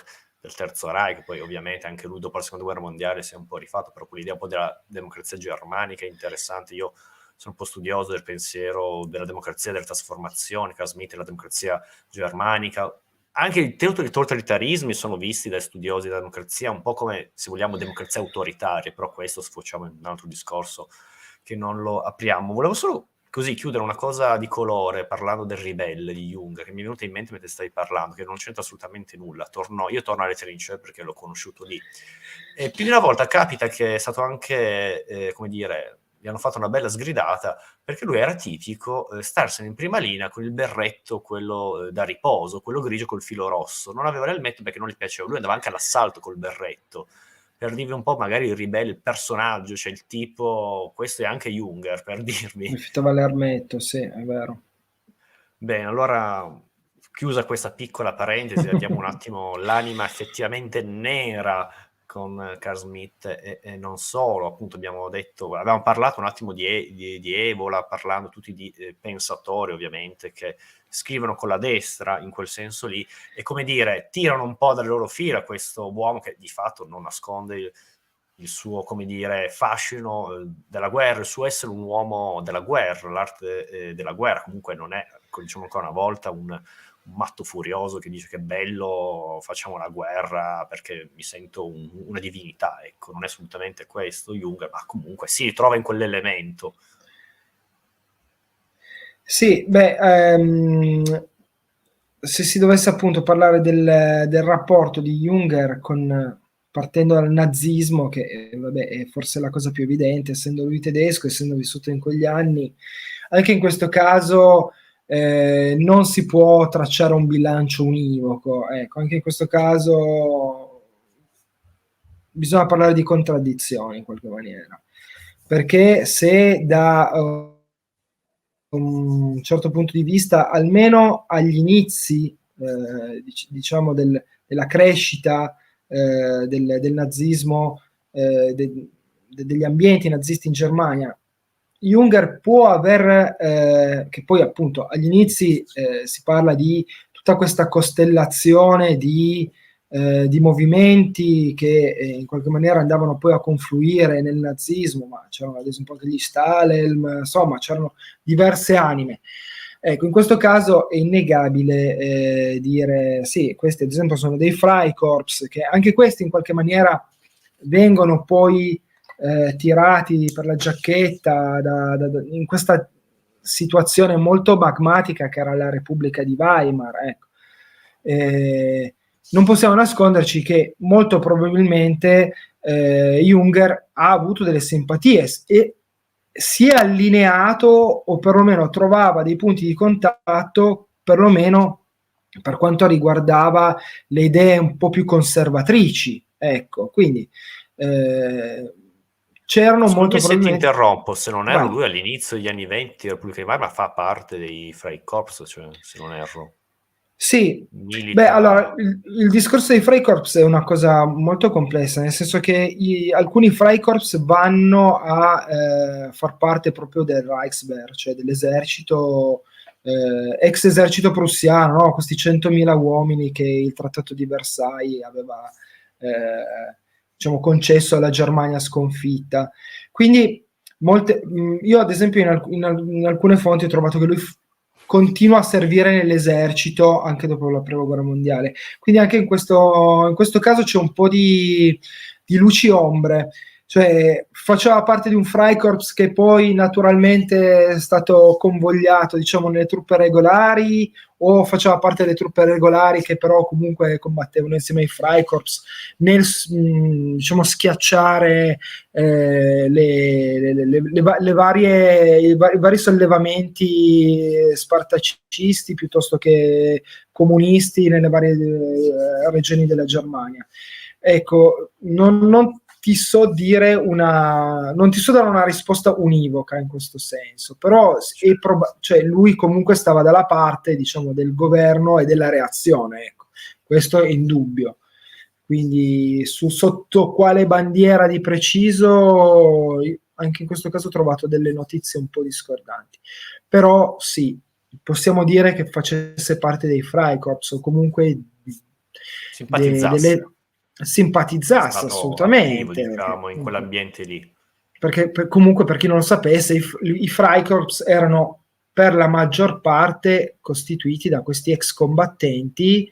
Terzo Reich, poi ovviamente anche lui dopo la Seconda Guerra Mondiale si è un po' rifatto, però quell'idea un po' della democrazia germanica è interessante. Io sono un po' studioso del pensiero della democrazia, delle trasformazioni, Carl Schmitt e la democrazia germanica. Anche i totalitarismi sono visti dai studiosi della democrazia un po' come, se vogliamo, democrazie autoritarie, però questo sfociamo in un altro discorso che non lo apriamo. Volevo solo così chiudere una cosa di colore parlando del ribelle di Jung, che mi è venuta in mente mentre stavi parlando, che non c'entra assolutamente nulla. Io torno alle trince perché l'ho conosciuto lì. E più di una volta capita che è stato anche, come dire, gli hanno fatto una bella sgridata, perché lui era tipico starsene in prima linea con il berretto, quello da riposo, quello grigio col filo rosso. Non aveva l'elmetto perché non gli piaceva. Lui andava anche all'assalto col berretto, per dirvi un po' magari il ribelle, il personaggio, cioè il tipo, questo è anche Junger, per dirvi. Rifiutava l'ermetto, sì, è vero. Bene, allora, chiusa questa piccola parentesi, vediamo un attimo l'anima effettivamente nera con Carl Smith e non solo, appunto avevamo parlato un attimo di Evola, parlando tutti di pensatori ovviamente, che scrivono con la destra in quel senso lì, e come dire, tirano un po' dalle loro fila questo uomo che di fatto non nasconde il suo, come dire, fascino della guerra, il suo essere un uomo della guerra, l'arte della guerra, comunque non è, diciamo ancora una volta, un matto furioso che dice che è bello, facciamo la guerra perché mi sento una divinità, ecco, non è assolutamente questo Jung, ma comunque si ritrova in quell'elemento. Sì, se si dovesse appunto parlare del rapporto di Junger partendo dal nazismo, che vabbè, è forse la cosa più evidente, essendo lui tedesco, essendo vissuto in quegli anni, anche in questo caso non si può tracciare un bilancio univoco. Ecco, anche in questo caso bisogna parlare di contraddizioni in qualche maniera, perché se da un certo punto di vista, almeno agli inizi diciamo della crescita del nazismo, degli ambienti nazisti in Germania, Junger può aver, che poi appunto agli inizi si parla di tutta questa costellazione di movimenti che in qualche maniera andavano poi a confluire nel nazismo, ma c'erano ad esempio anche gli Stahlhelm, insomma c'erano diverse anime. Ecco, in questo caso è innegabile dire sì, questi ad esempio sono dei Freikorps, che anche questi in qualche maniera vengono poi tirati per la giacchetta in questa situazione molto magmatica che era la Repubblica di Weimar. Ecco. Non possiamo nasconderci che molto probabilmente Junger ha avuto delle simpatie e si è allineato o perlomeno trovava dei punti di contatto, perlomeno per quanto riguardava le idee un po' più conservatrici. Ecco, quindi c'erano molto Se ti probabilmente... interrompo, se non erro, Vai. lui all'inizio degli anni 20 la Repubblica di Weimar fa parte dei Freikorps, cioè, se non erro. Sì, Milita... allora il discorso dei Freikorps è una cosa molto complessa, nel senso che alcuni Freikorps vanno a far parte proprio del Reichswehr, cioè dell'esercito, ex esercito prussiano, no? Questi 100.000 uomini che il Trattato di Versailles aveva diciamo, concesso alla Germania sconfitta. Quindi io ad esempio in alcune fonti ho trovato che lui continua a servire nell'esercito anche dopo la prima guerra mondiale, quindi anche in questo caso c'è un po' di luci e ombre, cioè faceva parte di un Freikorps che poi naturalmente è stato convogliato diciamo nelle truppe regolari, o faceva parte delle truppe regolari che però comunque combattevano insieme ai Freikorps nel diciamo schiacciare le varie, i vari sollevamenti spartacicisti piuttosto che comunisti nelle varie regioni della Germania. Ecco, non ti so dire non ti so dare una risposta univoca in questo senso, però cioè lui comunque stava dalla parte, diciamo, del governo e della reazione, ecco. Questo è indubbio. Quindi sotto quale bandiera di preciso, anche in questo caso ho trovato delle notizie un po' discordanti. Però sì, possiamo dire che facesse parte dei Freikorps o comunque simpatizzasse. simpatizzasse assolutamente. Attivo, diciamo, in quell'ambiente lì. Perché comunque, per chi non lo sapesse, i Freikorps erano per la maggior parte costituiti da questi ex combattenti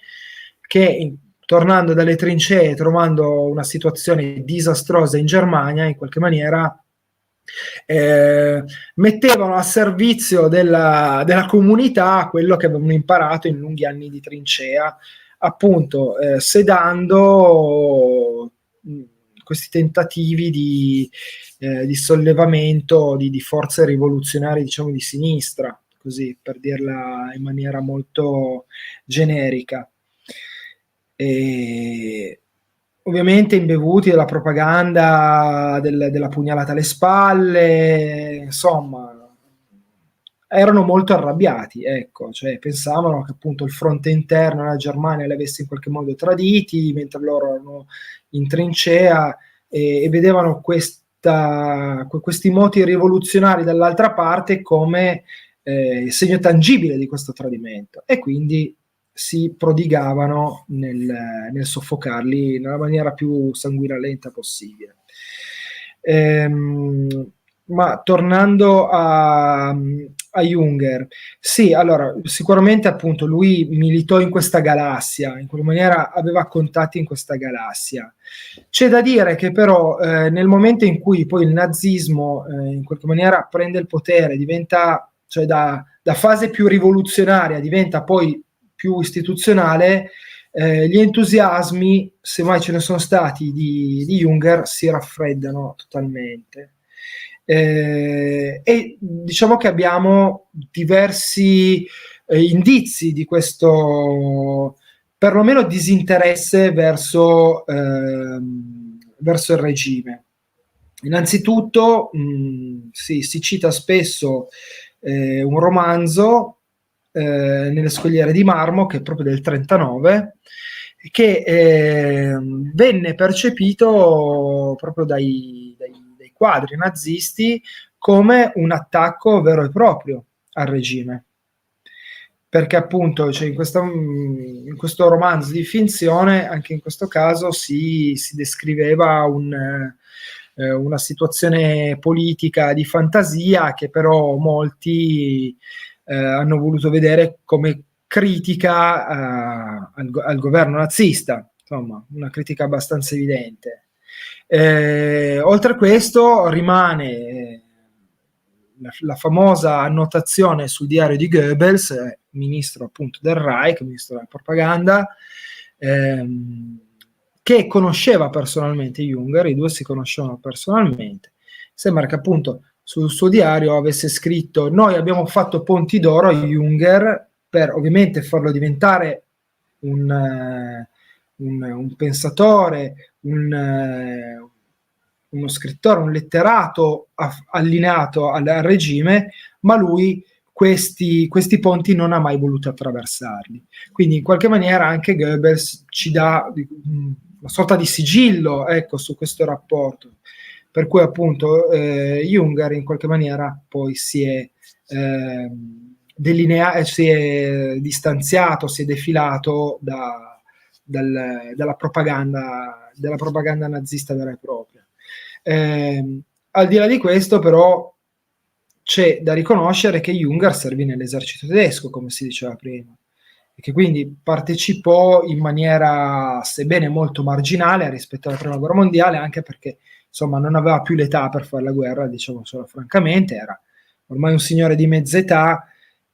che tornando dalle trincee, trovando una situazione disastrosa in Germania, in qualche maniera mettevano a servizio della comunità quello che avevano imparato in lunghi anni di trincea, appunto sedando questi tentativi di sollevamento di forze rivoluzionarie, diciamo, di sinistra, così per dirla in maniera molto generica. E ovviamente imbevuti della propaganda della pugnalata alle spalle, insomma, erano molto arrabbiati, ecco, cioè pensavano che appunto il fronte interno della Germania li avesse in qualche modo traditi, mentre loro erano in trincea, e vedevano questi moti rivoluzionari dall'altra parte come segno tangibile di questo tradimento, e quindi si prodigavano nel soffocarli nella maniera più sanguinolenta possibile. Ma tornando a Junger, sì, allora sicuramente appunto lui militò in questa galassia, in quella maniera aveva contatti in questa galassia. C'è da dire che però nel momento in cui poi il nazismo in qualche maniera prende il potere, diventa, cioè da fase più rivoluzionaria diventa poi più istituzionale, gli entusiasmi, se mai ce ne sono stati, di Junger si raffreddano totalmente. E diciamo che abbiamo diversi indizi di questo perlomeno disinteresse verso il regime. Innanzitutto si cita spesso un romanzo, Nelle scogliere di marmo, che è proprio del 39, che venne percepito proprio dai quadri nazisti come un attacco vero e proprio al regime, perché appunto, cioè, in questo romanzo di finzione, anche in questo caso si descriveva una situazione politica di fantasia che però molti hanno voluto vedere come critica al governo nazista, insomma, una critica abbastanza evidente. Oltre a questo rimane la famosa annotazione sul diario di Goebbels, ministro appunto del Reich, ministro della propaganda, che conosceva personalmente Junger, i due si conoscevano personalmente. Sembra che appunto sul suo diario avesse scritto: noi abbiamo fatto ponti d'oro a Junger per ovviamente farlo diventare un pensatore, uno scrittore, un letterato allineato al regime, ma lui questi ponti non ha mai voluto attraversarli. Quindi in qualche maniera anche Goebbels ci dà una sorta di sigillo, ecco, su questo rapporto, per cui appunto Junger in qualche maniera poi si è distanziato, si è defilato dalla propaganda nazista vera e propria. Al di là di questo però c'è da riconoscere che Junger servì nell'esercito tedesco, come si diceva prima, e che quindi partecipò in maniera, sebbene molto marginale rispetto alla prima guerra mondiale, anche perché insomma non aveva più l'età per fare la guerra, diciamo solo francamente, era ormai un signore di mezza età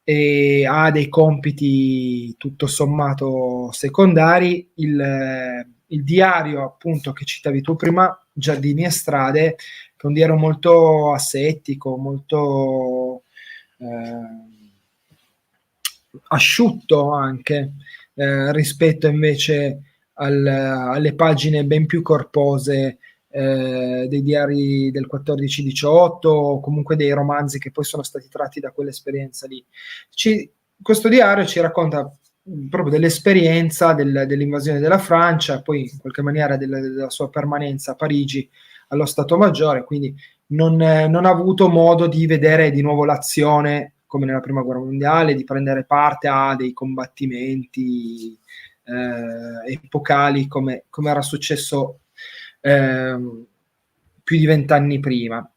e ha dei compiti tutto sommato secondari. Il diario appunto che citavi tu prima, Giardini e strade, che è un diario molto asettico, molto asciutto anche rispetto invece alle pagine ben più corpose dei diari del 14-18, o comunque dei romanzi che poi sono stati tratti da quell'esperienza lì. Questo diario ci racconta proprio dell'esperienza dell'invasione della Francia, poi in qualche maniera della sua permanenza a Parigi allo Stato Maggiore, quindi non ha avuto modo di vedere di nuovo l'azione come nella prima guerra mondiale, di prendere parte a dei combattimenti epocali come era successo più di 20 anni prima.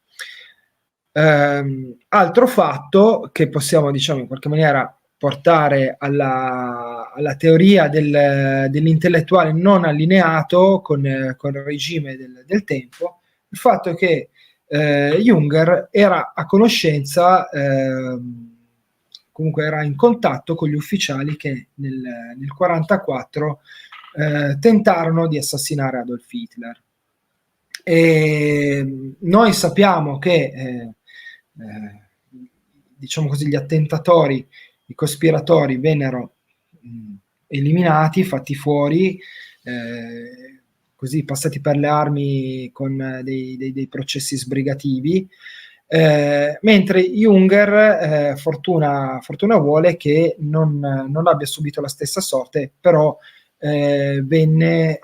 Altro fatto che possiamo, diciamo, in qualche maniera portare alla teoria dell'intellettuale non allineato con il regime del tempo, il fatto che Junger era a conoscenza, comunque era in contatto con gli ufficiali che nel 1944 tentarono di assassinare Adolf Hitler. E noi sappiamo che diciamo così, gli attentatori, i cospiratori vennero eliminati, fatti fuori, così passati per le armi con dei processi sbrigativi, mentre Junger, fortuna vuole che non abbia subito la stessa sorte, però venne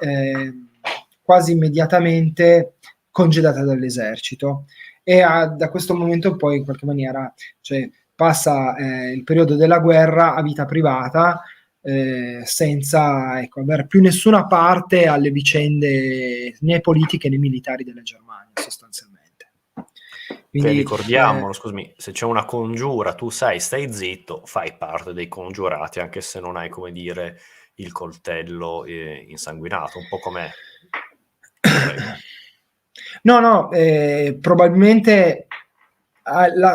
quasi immediatamente congedata dall'esercito e da questo momento poi in qualche maniera, cioè, passa il periodo della guerra a vita privata, senza, ecco, avere più nessuna parte alle vicende né politiche né militari della Germania, sostanzialmente. Che Quindi, ricordiamolo, scusami, se c'è una congiura, tu sai, stai zitto, fai parte dei congiurati, anche se non hai, come dire, il coltello insanguinato, un po' com'è. no, probabilmente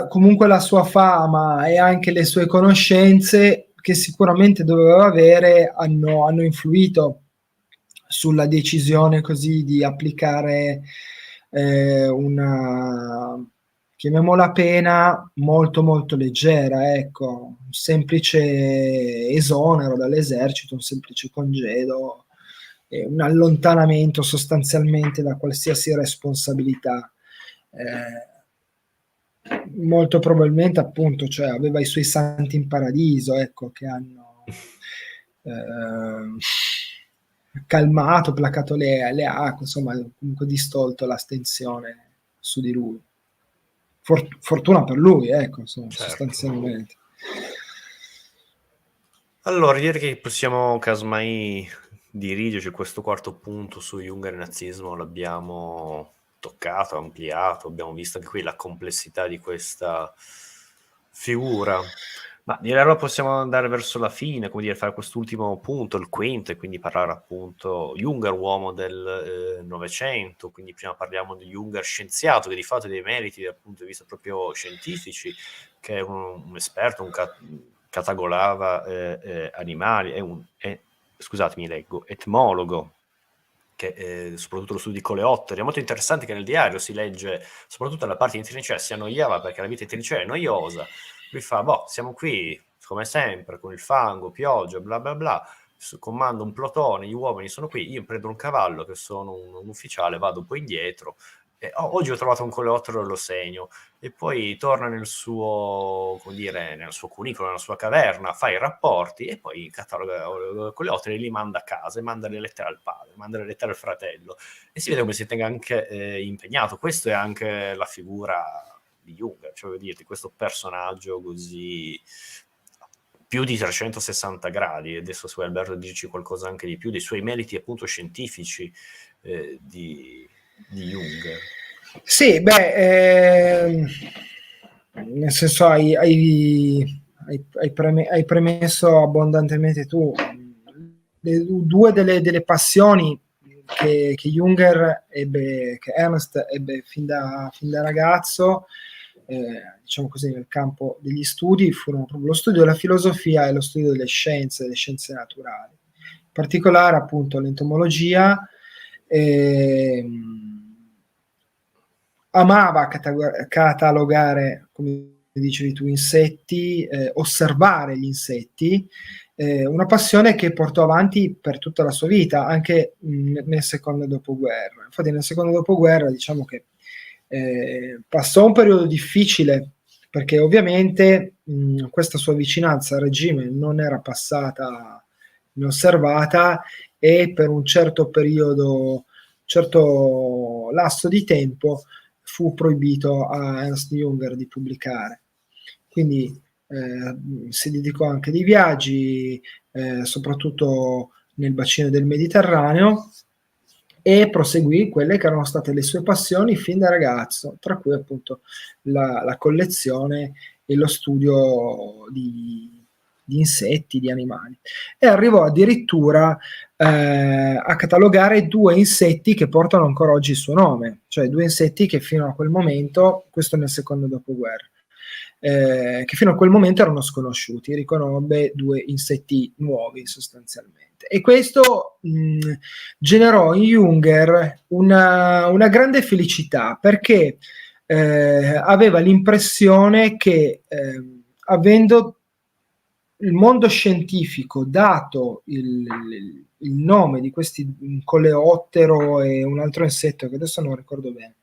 comunque la sua fama e anche le sue conoscenze, che sicuramente doveva avere, hanno influito sulla decisione così di applicare una, chiamiamola, pena molto molto leggera, ecco, un semplice esonero dall'esercito, un semplice congedo, un allontanamento sostanzialmente da qualsiasi responsabilità. Molto probabilmente, appunto, cioè, aveva i suoi santi in paradiso, ecco, che hanno calmato, placato le acque, insomma, comunque distolto l'astensione su di lui. Fortuna per lui, ecco, insomma, certo. sostanzialmente. Allora, direi che possiamo casomai dirigerci questo quarto punto su Junger e nazismo, l'abbiamo toccato, ampliato, abbiamo visto anche qui la complessità di questa figura. Ma direi allora possiamo andare verso la fine, come dire, fare quest'ultimo punto, il quinto, e quindi parlare appunto Junger, uomo del Novecento, quindi prima parliamo di Junger scienziato, che di fatto ha dei meriti dal punto di vista proprio scientifici, che è un esperto, catagolava animali, scusatemi, leggo, etmologo, che soprattutto lo studio di coleotteri. È molto interessante che nel diario si legge, soprattutto la parte in trincea, si annoiava perché la vita in trincea è noiosa. Lui fa, siamo qui, come sempre, con il fango, pioggia, bla bla bla, comando un plotone, gli uomini sono qui, io prendo un cavallo, che sono un ufficiale, vado poi indietro, oggi ho trovato un coleottero e lo segno, e poi torna nel suo, come dire, nel suo cunicolo, nella sua caverna, fa i rapporti e poi cataloga coleotteri e li manda a casa e manda le lettere al padre, manda le lettere al fratello, e si vede come si tenga anche impegnato. Questo è anche la figura di Junger, cioè voglio dirti, questo personaggio così più di 360 gradi, e adesso se vuoi Alberto dirci qualcosa anche di più dei suoi meriti appunto scientifici di Junger. Sì, nel senso hai premesso abbondantemente tu due delle passioni che Junger ebbe, che Ernst ebbe fin da ragazzo, diciamo così, nel campo degli studi, furono proprio lo studio della filosofia e lo studio delle scienze naturali, in particolare appunto l'entomologia. Amava catalogare, come dicevi tu, insetti, osservare gli insetti, una passione che portò avanti per tutta la sua vita, anche nel secondo dopoguerra. Infatti nel secondo dopoguerra diciamo che passò un periodo difficile, perché ovviamente questa sua vicinanza al regime non era passata inosservata, e per un certo periodo, certo lasso di tempo, fu proibito a Ernst Junger di pubblicare. Quindi si dedicò anche dei viaggi, soprattutto nel bacino del Mediterraneo, e proseguì quelle che erano state le sue passioni fin da ragazzo, tra cui appunto la collezione e lo studio di insetti, di animali. E arrivò addirittura a catalogare due insetti che portano ancora oggi il suo nome, cioè due insetti che fino a quel momento, questo nel secondo dopoguerra, che fino a quel momento erano sconosciuti. Riconobbe 2 insetti nuovi sostanzialmente. E questo generò in Jünger una grande felicità, perché aveva l'impressione che avendo il mondo scientifico dato il nome di questi, un coleottero e un altro insetto che adesso non ricordo bene,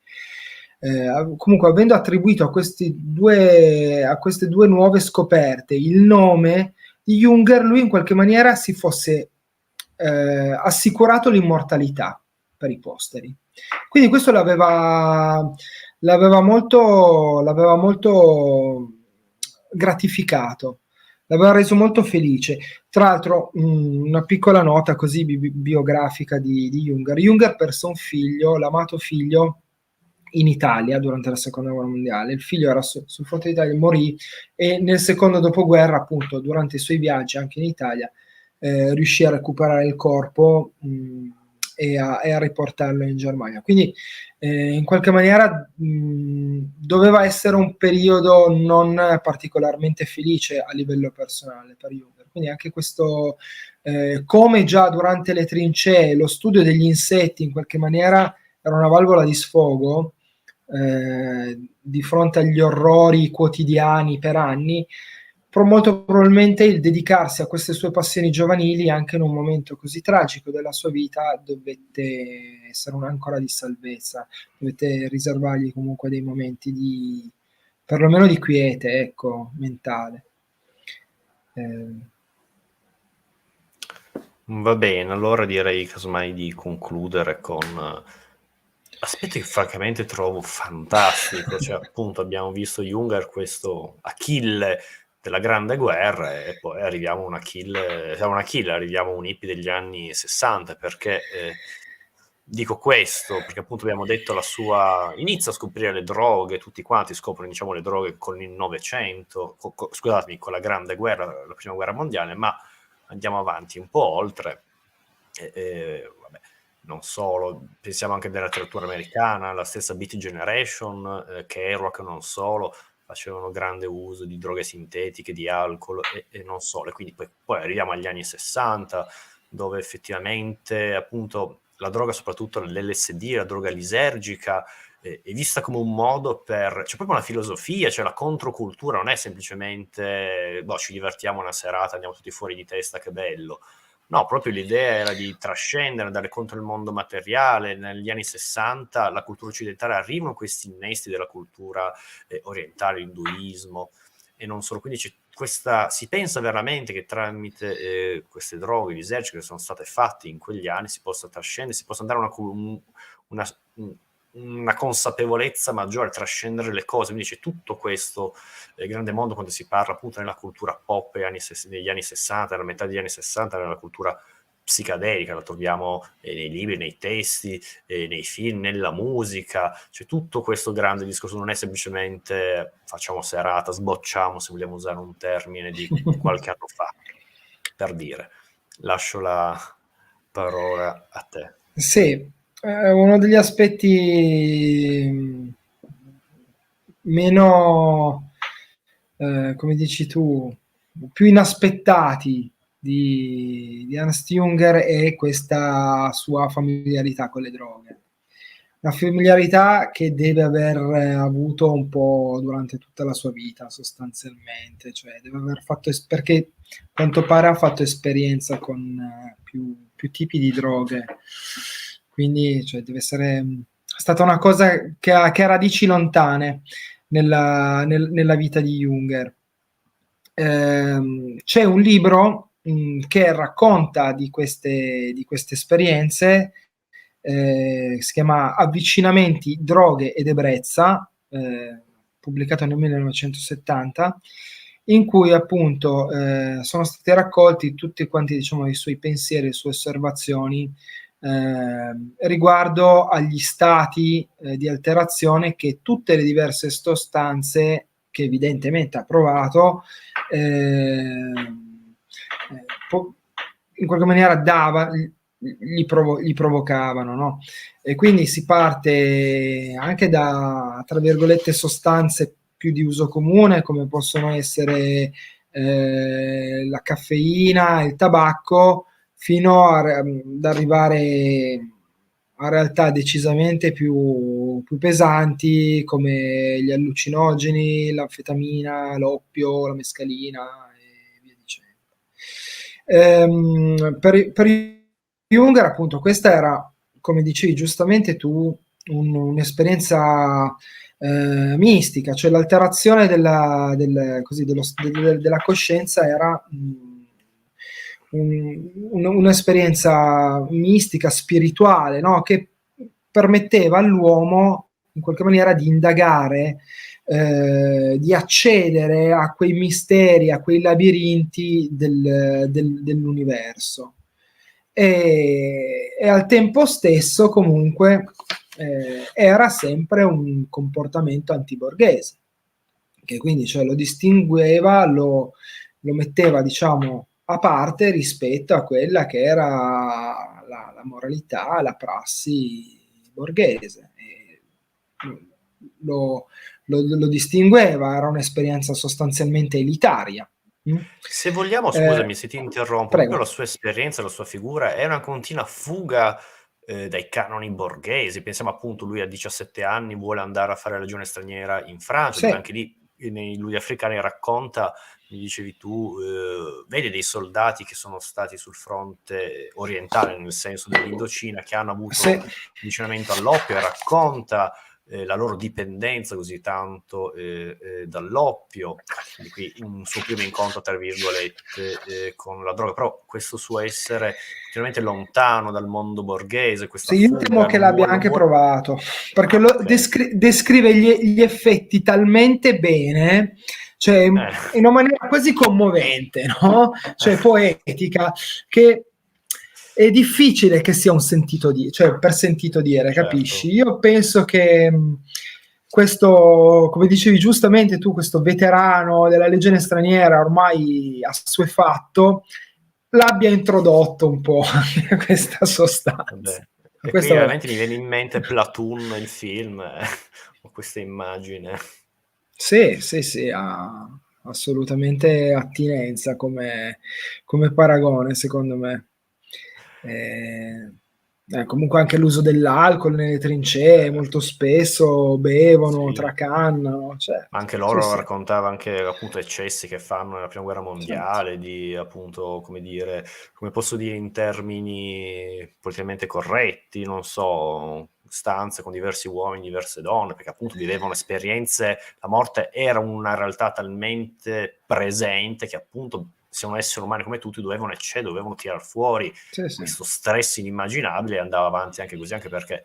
comunque avendo attribuito a queste due nuove scoperte il nome di Jünger, lui in qualche maniera si fosse assicurato l'immortalità per i posteri. Quindi questo l'aveva molto gratificato, l'aveva reso molto felice. Tra l'altro, una piccola nota così biografica di Jünger. Jünger perse un figlio, l'amato figlio, in Italia durante la seconda guerra mondiale. Il figlio era sul fronte d'Italia, morì, e nel secondo dopoguerra, appunto, durante i suoi viaggi anche in Italia, riuscì a recuperare il corpo e a riportarlo in Germania. Quindi in qualche maniera doveva essere un periodo non particolarmente felice a livello personale per Jünger. Quindi anche questo, come già durante le trincee, lo studio degli insetti in qualche maniera era una valvola di sfogo di fronte agli orrori quotidiani per anni. Molto probabilmente il dedicarsi a queste sue passioni giovanili anche in un momento così tragico della sua vita dovette essere un'ancora di salvezza, dovette riservargli comunque dei momenti di, perlomeno di quiete, ecco, mentale. Va bene, allora direi casomai di concludere con aspetto che francamente trovo fantastico, cioè appunto abbiamo visto Jünger, questo Achille della Grande Guerra, e poi arriviamo a un Achille, arriviamo a un hippie degli anni 60, perché dico questo, perché appunto abbiamo detto la sua, inizia a scoprire le droghe, tutti quanti scoprono, diciamo, le droghe con il Novecento, scusatemi, con la Grande Guerra, la Prima Guerra Mondiale, ma andiamo avanti un po' oltre, vabbè, non solo, pensiamo anche alla letteratura americana, la stessa Beat Generation, Kerouac, non solo, facevano grande uso di droghe sintetiche, di alcol e non solo. E quindi poi arriviamo agli anni 60, dove effettivamente appunto la droga, soprattutto l'LSD, la droga lisergica, è vista come un modo per... C'è proprio una filosofia, cioè la controcultura non è semplicemente ci divertiamo una serata, andiamo tutti fuori di testa, che bello. No, proprio l'idea era di trascendere, andare contro il mondo materiale. Negli anni 60 la cultura occidentale arrivano questi innesti della cultura orientale, l'induismo, e non solo. Quindi si pensa veramente che tramite queste droghe lisergiche che sono state fatte in quegli anni si possa trascendere, si possa andare a una consapevolezza maggiore, trascendere le cose. Quindi c'è tutto questo grande mondo quando si parla appunto nella cultura pop negli anni 60, nella metà degli anni 60, nella cultura psicadelica, la troviamo nei libri, nei testi, nei film, nella musica. C'è tutto questo grande discorso, non è semplicemente facciamo serata, sbocciamo, se vogliamo usare un termine di qualche anno fa, per dire. Lascio la parola a te. Sì, uno degli aspetti meno, come dici tu, più inaspettati di Ernst Jünger è questa sua familiarità con le droghe. Una familiarità che deve aver avuto un po' durante tutta la sua vita, sostanzialmente, cioè deve aver fatto, perché a quanto pare ha fatto esperienza con più tipi di droghe, quindi cioè, deve essere stata una cosa che ha radici lontane nella vita di Jünger. C'è un libro che racconta di queste esperienze, si chiama Avvicinamenti, droghe ed ebbrezza, pubblicato nel 1970, in cui appunto sono stati raccolti tutti quanti, diciamo, i suoi pensieri, le sue osservazioni riguardo agli stati di alterazione che tutte le diverse sostanze che evidentemente ha provato in qualche maniera gli provocavano, no? E quindi si parte anche da, tra virgolette, sostanze più di uso comune, come possono essere la caffeina, il tabacco, fino ad arrivare a realtà decisamente più pesanti, come gli allucinogeni, l'anfetamina, l'oppio, la mescalina e via dicendo. Per Junger, appunto, questa era, come dicevi giustamente tu, un'esperienza mistica, cioè l'alterazione della coscienza era un'esperienza mistica, spirituale, no? Che permetteva all'uomo in qualche maniera di indagare, di accedere a quei misteri, a quei labirinti dell'universo. E al tempo stesso comunque era sempre un comportamento antiborghese, che quindi cioè, lo distingueva, lo metteva diciamo a parte rispetto a quella che era la moralità, la prassi borghese. Lo distingueva, era un'esperienza sostanzialmente elitaria. Se vogliamo, scusami se ti interrompo, prego. proprio la sua esperienza, la sua figura è una continua fuga dai canoni borghesi. Pensiamo appunto, lui a 17 anni vuole andare a fare la legione straniera in Francia, Sì. dove anche lì nei Ludi africani racconta, mi dicevi tu, vedi dei soldati che sono stati sul fronte orientale, nel senso dell'Indocina, che hanno avuto avvicinamento all'oppio, e racconta la loro dipendenza così tanto dall'oppio, quindi qui un suo primo incontro tra virgolette con la droga, però questo suo essere continuamente lontano dal mondo borghese, questa sì, io fuga, temo che l'abbia anche provato, perché descrive gli effetti talmente bene, cioè in una maniera quasi commovente, no? Cioè poetica, che è difficile che sia un sentito dire, cioè per sentito dire, certo. Capisci? Io penso che questo, come dicevi giustamente tu, questo veterano della legione straniera ormai assuefatto, l'abbia introdotto un po' questa sostanza. E qui veramente mi viene in mente Platoon, il film, ho questa immagine. Sì, ha assolutamente attinenza come paragone, secondo me. Comunque anche l'uso dell'alcol nelle trincee, molto spesso bevono, tracannano. Cioè, anche loro raccontava anche appunto eccessi che fanno nella prima guerra mondiale, di appunto, come dire, come posso dire in termini politicamente corretti, non so, stanze con diversi uomini, diverse donne, perché appunto vivevano esperienze, la morte era una realtà talmente presente che appunto siamo esseri umani come tutti, dovevano eccedere, dovevano tirar fuori questo stress inimmaginabile, e andava avanti anche così, anche perché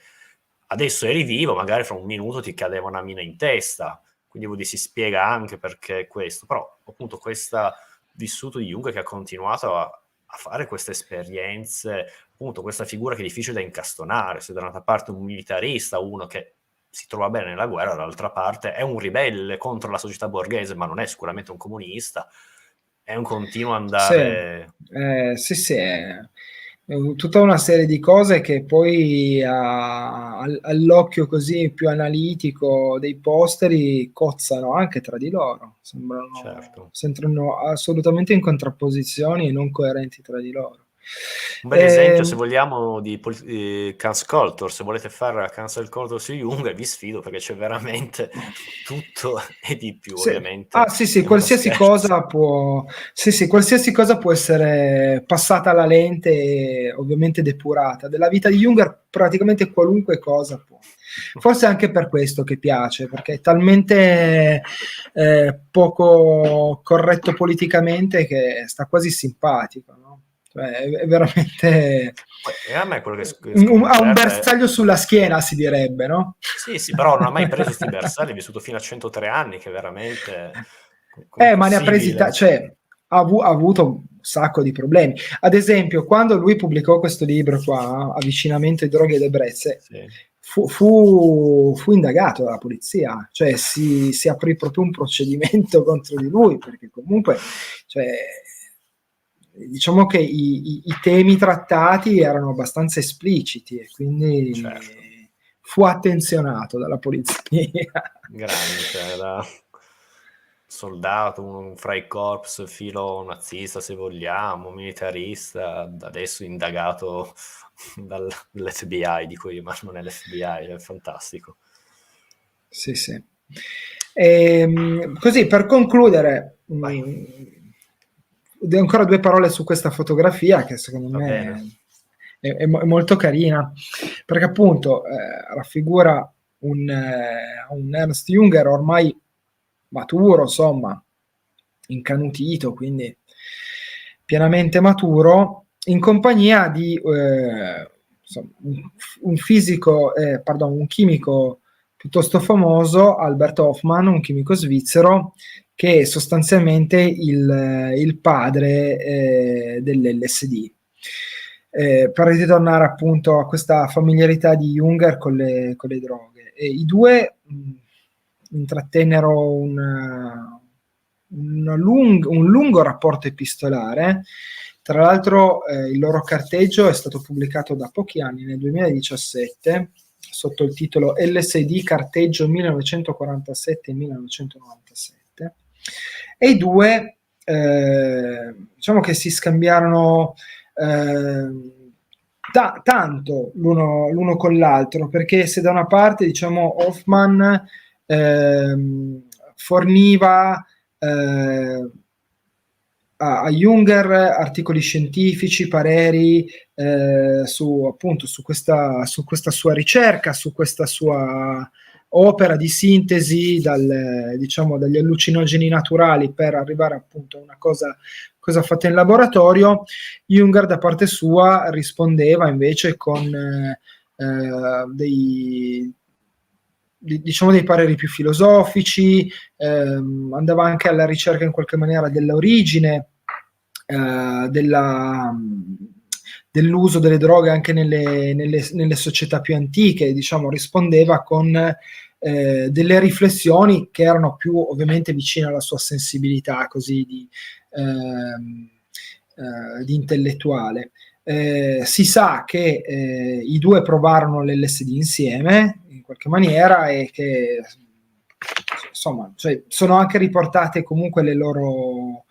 adesso eri vivo, magari fra un minuto ti cadeva una mina in testa, quindi si spiega anche perché questo, però appunto questo vissuto di Jung che ha continuato a fare queste esperienze, appunto questa figura che è difficile da incastonare, se da una parte un militarista, uno che si trova bene nella guerra, dall'altra parte è un ribelle contro la società borghese, ma non è sicuramente un comunista, è un continuo andare... Sì, è tutta una serie di cose che poi all'occhio così più analitico dei posteri cozzano anche tra di loro, sembrano assolutamente in contrapposizioni e non coerenti tra di loro. Un bel esempio, se vogliamo, di cancel culture, se volete fare la cancel culture su Jung, vi sfido perché c'è veramente tutto e di più, ovviamente. Sì, qualsiasi cosa può essere passata alla lente e ovviamente depurata. Della vita di Jung praticamente qualunque cosa può. Forse anche per questo che piace, perché è talmente poco corretto politicamente che sta quasi simpatico, no? Cioè, è veramente a me quello che ha un bersaglio sulla schiena, si direbbe, no? Sì, però non ha mai preso sti bersagli, è vissuto fino a 103 anni, che veramente... Ma ne ha presi, cioè ha avuto un sacco di problemi. Ad esempio, quando lui pubblicò questo libro qua, Avvicinamento ai droghe ed ebbrezze, fu indagato dalla polizia, cioè si aprì proprio un procedimento contro di lui, perché comunque, cioè, diciamo che i temi trattati erano abbastanza espliciti e quindi fu attenzionato dalla polizia. Grande, cioè, soldato, un Freikorps filo nazista se vogliamo, militarista, adesso indagato dall'FBI, dico io, ma non è l'FBI, è fantastico. Sì, sì. Così, per concludere, ancora due parole su questa fotografia che secondo Va me bene. è molto carina, perché appunto raffigura un Ernst Jünger ormai maturo, insomma, incanutito, quindi pienamente maturo, in compagnia di insomma, un fisico, pardon, un chimico piuttosto famoso, Albert Hoffmann, un chimico svizzero, che è sostanzialmente il padre dell'LSD. Per ritornare appunto a questa familiarità di Junger con le droghe. E i due intrattennero un lungo rapporto epistolare. Tra l'altro il loro carteggio è stato pubblicato da pochi anni, nel 2017, sotto il titolo LSD carteggio 1947-1997, e i due diciamo che si scambiarono tanto l'uno con l'altro, perché se da una parte diciamo Hoffmann forniva a Junger articoli scientifici, pareri appunto su questa sua ricerca, su questa sua opera di sintesi diciamo, dagli allucinogeni naturali per arrivare appunto a una cosa fatta in laboratorio. Junger da parte sua rispondeva invece con diciamo dei pareri più filosofici, andava anche alla ricerca in qualche maniera dell'origine dell'uso delle droghe anche nelle società più antiche, diciamo, rispondeva con delle riflessioni che erano più ovviamente vicine alla sua sensibilità così di intellettuale. Si sa che i due provarono l'LSD insieme in qualche maniera e che insomma, cioè, sono anche riportate comunque le loro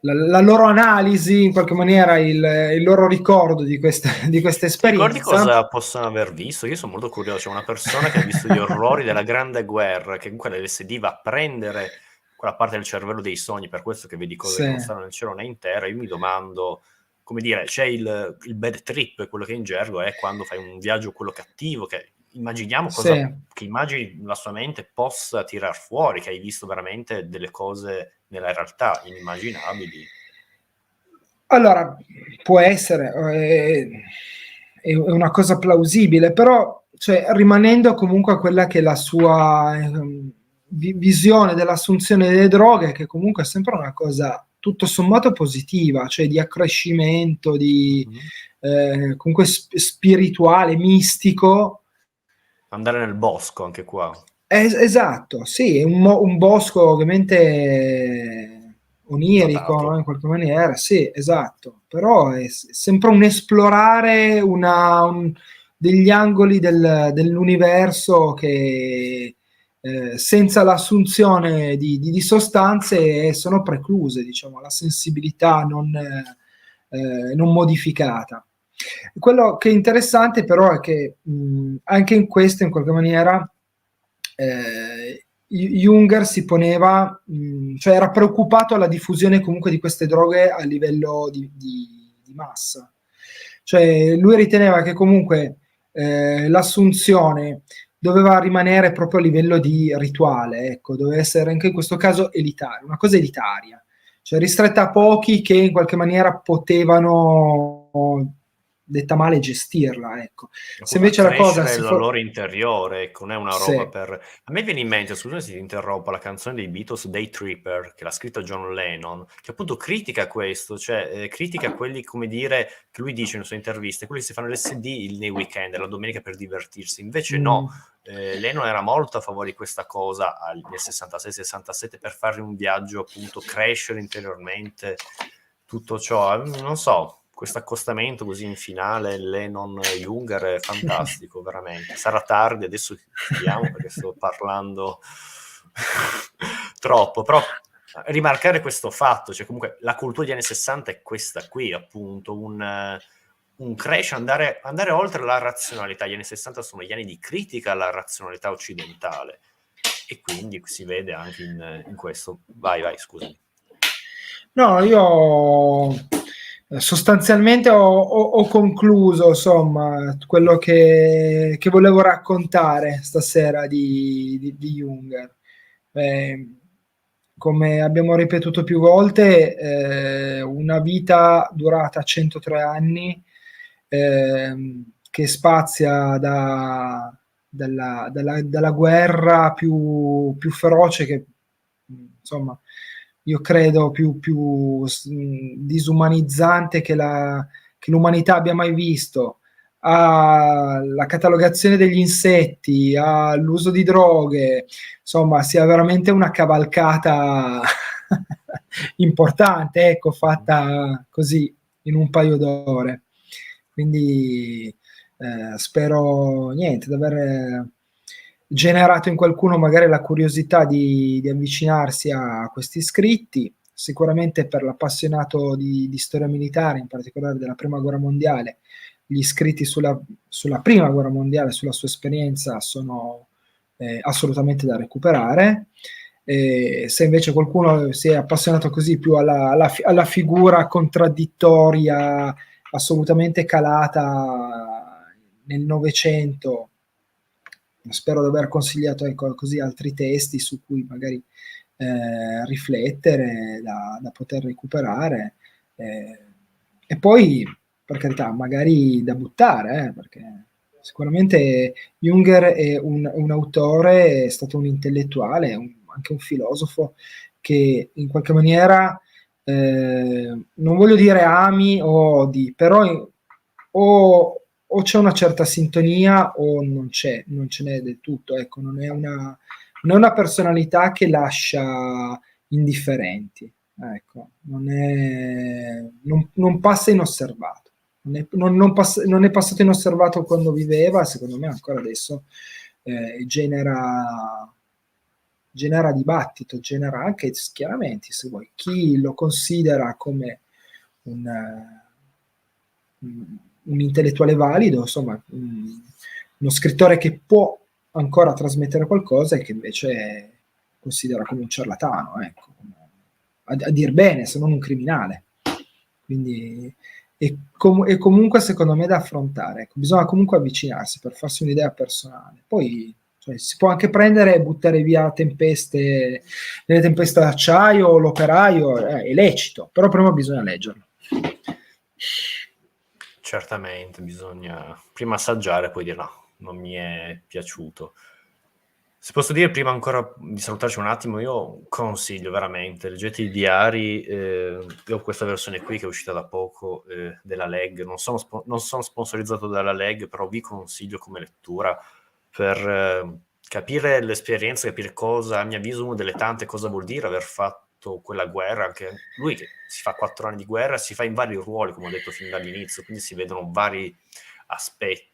la loro analisi, in qualche maniera il loro ricordo di questa Ti ricordi esperienza. cosa possono aver visto? Io sono molto curioso. C'è una persona che ha visto gli orrori della Grande Guerra, che comunque l'LSD va a prendere quella parte del cervello dei sogni, per questo che vedi cose Sì. che non stanno nel cielo né in terra. Io mi domando, come dire, c'è il bad trip, quello che in gergo è quando fai un viaggio quello cattivo, che immaginiamo cosa, Sì. che immagini la sua mente possa tirar fuori, che hai visto veramente delle cose nella realtà inimmaginabili. Allora, può essere, è una cosa plausibile, però cioè, rimanendo comunque a quella che è la sua visione dell'assunzione delle droghe, che comunque è sempre una cosa tutto sommato positiva, cioè di accrescimento, comunque spirituale, mistico. Andare nel bosco anche qua. Esatto, sì, un bosco ovviamente onirico, no? Dotato. In qualche maniera, sì, esatto, però è sempre un esplorare degli angoli dell'universo che senza l'assunzione di sostanze sono precluse, diciamo, la sensibilità non modificata. Quello che è interessante però è che anche in questo, in qualche maniera, Junger si poneva, cioè era preoccupato alla diffusione comunque di queste droghe a livello di massa. Cioè lui riteneva che comunque l'assunzione doveva rimanere proprio a livello di rituale, ecco, doveva essere anche in questo caso elitaria, una cosa elitaria, cioè ristretta a pochi che in qualche maniera potevano, detta male, gestirla, ecco. Se invece la cosa Accrescere la loro interiore, ecco, non è una sì. roba per... A me viene in mente, scusami se ti interrompo, la canzone dei Beatles, Day Tripper, che l'ha scritta John Lennon, che appunto critica questo, cioè critica quelli, come dire, che lui dice nelle sue interviste, quelli che si fanno l'SD nei weekend, la domenica per divertirsi. Invece no, Lennon era molto a favore di questa cosa nel 66-67 per fare un viaggio, appunto, crescere interiormente, tutto ciò. Non so, questo accostamento così in finale, Lennon-Junger, è fantastico, veramente. Sarà tardi, adesso chiudiamo perché sto parlando troppo, però rimarcare questo fatto, cioè comunque la cultura degli anni 60 è questa qui, appunto, un crescere, andare oltre la razionalità. Gli anni 60 sono gli anni di critica alla razionalità occidentale, e quindi si vede anche in questo. Vai, scusami. No, io sostanzialmente ho concluso, insomma, quello che volevo raccontare stasera di Junger. Come abbiamo ripetuto più volte, una vita durata 103 anni, che spazia dalla guerra più feroce, che insomma io credo più disumanizzante che l'umanità abbia mai visto, alla catalogazione degli insetti, all'uso di droghe, insomma, sia veramente una cavalcata importante, ecco, fatta così in un paio d'ore. Quindi spero, niente, di aver generato in qualcuno magari la curiosità di avvicinarsi a questi scritti. Sicuramente per l'appassionato di storia militare, in particolare della Prima Guerra Mondiale, gli scritti sulla Prima Guerra Mondiale, sulla sua esperienza, sono assolutamente da recuperare. Se invece qualcuno si è appassionato così più alla figura contraddittoria, assolutamente calata nel Novecento, spero di aver consigliato, ecco, così altri testi su cui magari riflettere, da poter recuperare, e poi, per carità, magari da buttare, perché sicuramente Junger è un autore, è stato un intellettuale, anche un filosofo che in qualche maniera, non voglio dire ami o odi, però o c'è una certa sintonia o non ce n'è del tutto, ecco, non è una personalità che lascia indifferenti, ecco, non passa inosservato, non è passato inosservato quando viveva, secondo me ancora adesso genera dibattito, genera anche schieramenti, se vuoi. Chi lo considera come un intellettuale valido, insomma, uno scrittore che può ancora trasmettere qualcosa, e che invece considera come un ciarlatano, ecco, a dir bene, se non un criminale. Quindi è comunque secondo me da affrontare, ecco. Bisogna comunque avvicinarsi per farsi un'idea personale. Poi si può anche prendere e buttare via nelle tempeste d'acciaio o l'operaio, è lecito, però prima bisogna leggerlo. Certamente, bisogna prima assaggiare, poi dire no, non mi è piaciuto. Se posso dire, prima ancora di salutarci un attimo, io consiglio veramente, leggete i diari, io ho questa versione qui che è uscita da poco, della Leg, non sono sponsorizzato dalla Leg, però vi consiglio come lettura per capire l'esperienza, capire cosa, a mio avviso, una delle tante cosa vuol dire aver fatto quella guerra. Anche lui che si fa 4 anni di guerra, si fa in vari ruoli, come ho detto fin dall'inizio, quindi si vedono vari aspetti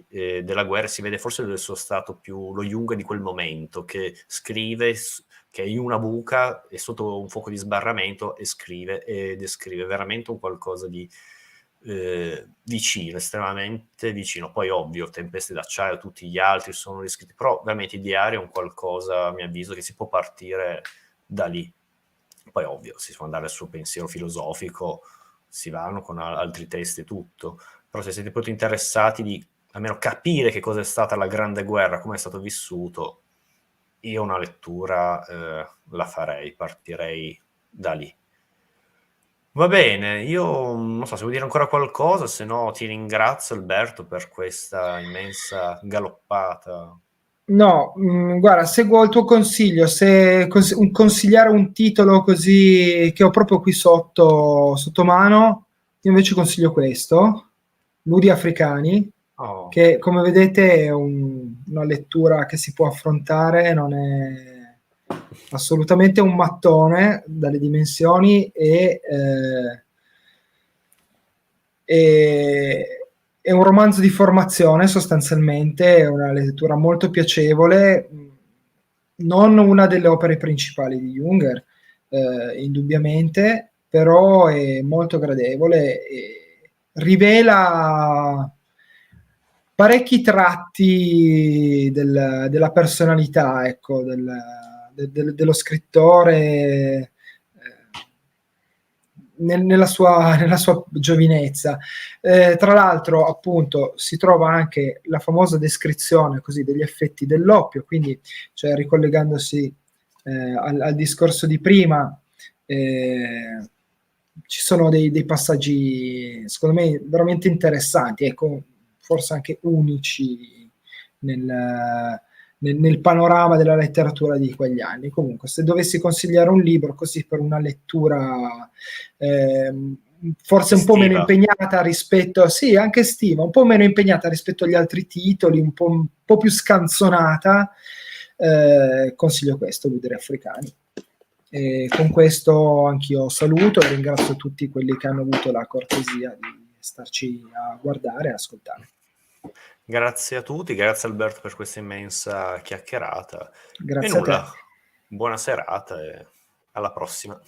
della guerra, si vede forse del suo stato più lo Jung di quel momento, che scrive, che è in una buca e sotto un fuoco di sbarramento, e scrive e descrive veramente un qualcosa di vicino, estremamente vicino. Poi ovvio, Tempeste d'acciaio, tutti gli altri sono riscritti, però veramente il diario è un qualcosa, a mio avviso, che si può partire da lì. Poi ovvio, si può andare sul pensiero filosofico, si vanno con altri testi e tutto, però se siete proprio interessati di almeno capire che cosa è stata la Grande Guerra, come è stato vissuto, io una lettura la farei, partirei da lì. Va bene, io non so se vuoi dire ancora qualcosa, se no ti ringrazio Alberto per questa immensa galoppata. No, guarda, seguo il tuo consiglio, se consigliare un titolo così che ho proprio qui sotto mano, io invece consiglio questo, Nudi africani, che come vedete è una lettura che si può affrontare, non è assolutamente un mattone dalle dimensioni, è un romanzo di formazione sostanzialmente, è una lettura molto piacevole, non una delle opere principali di Junger, indubbiamente, però è molto gradevole e rivela parecchi tratti della personalità, ecco, dello scrittore nella sua giovinezza. Tra l'altro, appunto, si trova anche la famosa descrizione così degli effetti dell'oppio, quindi, cioè, ricollegandosi al discorso di prima, ci sono dei passaggi, secondo me, veramente interessanti, ecco, forse anche unici nel panorama della letteratura di quegli anni. Comunque, se dovessi consigliare un libro così per una lettura forse un po' meno impegnata rispetto, sì, anche estiva, un po' meno impegnata rispetto agli altri titoli, un po' più scanzonata, consiglio questo, Luderi Africani. E con questo anch'io saluto e ringrazio tutti quelli che hanno avuto la cortesia di starci a guardare e ascoltare. Grazie a tutti, grazie Alberto per questa immensa chiacchierata. Grazie e nulla, a te. Buona serata e alla prossima.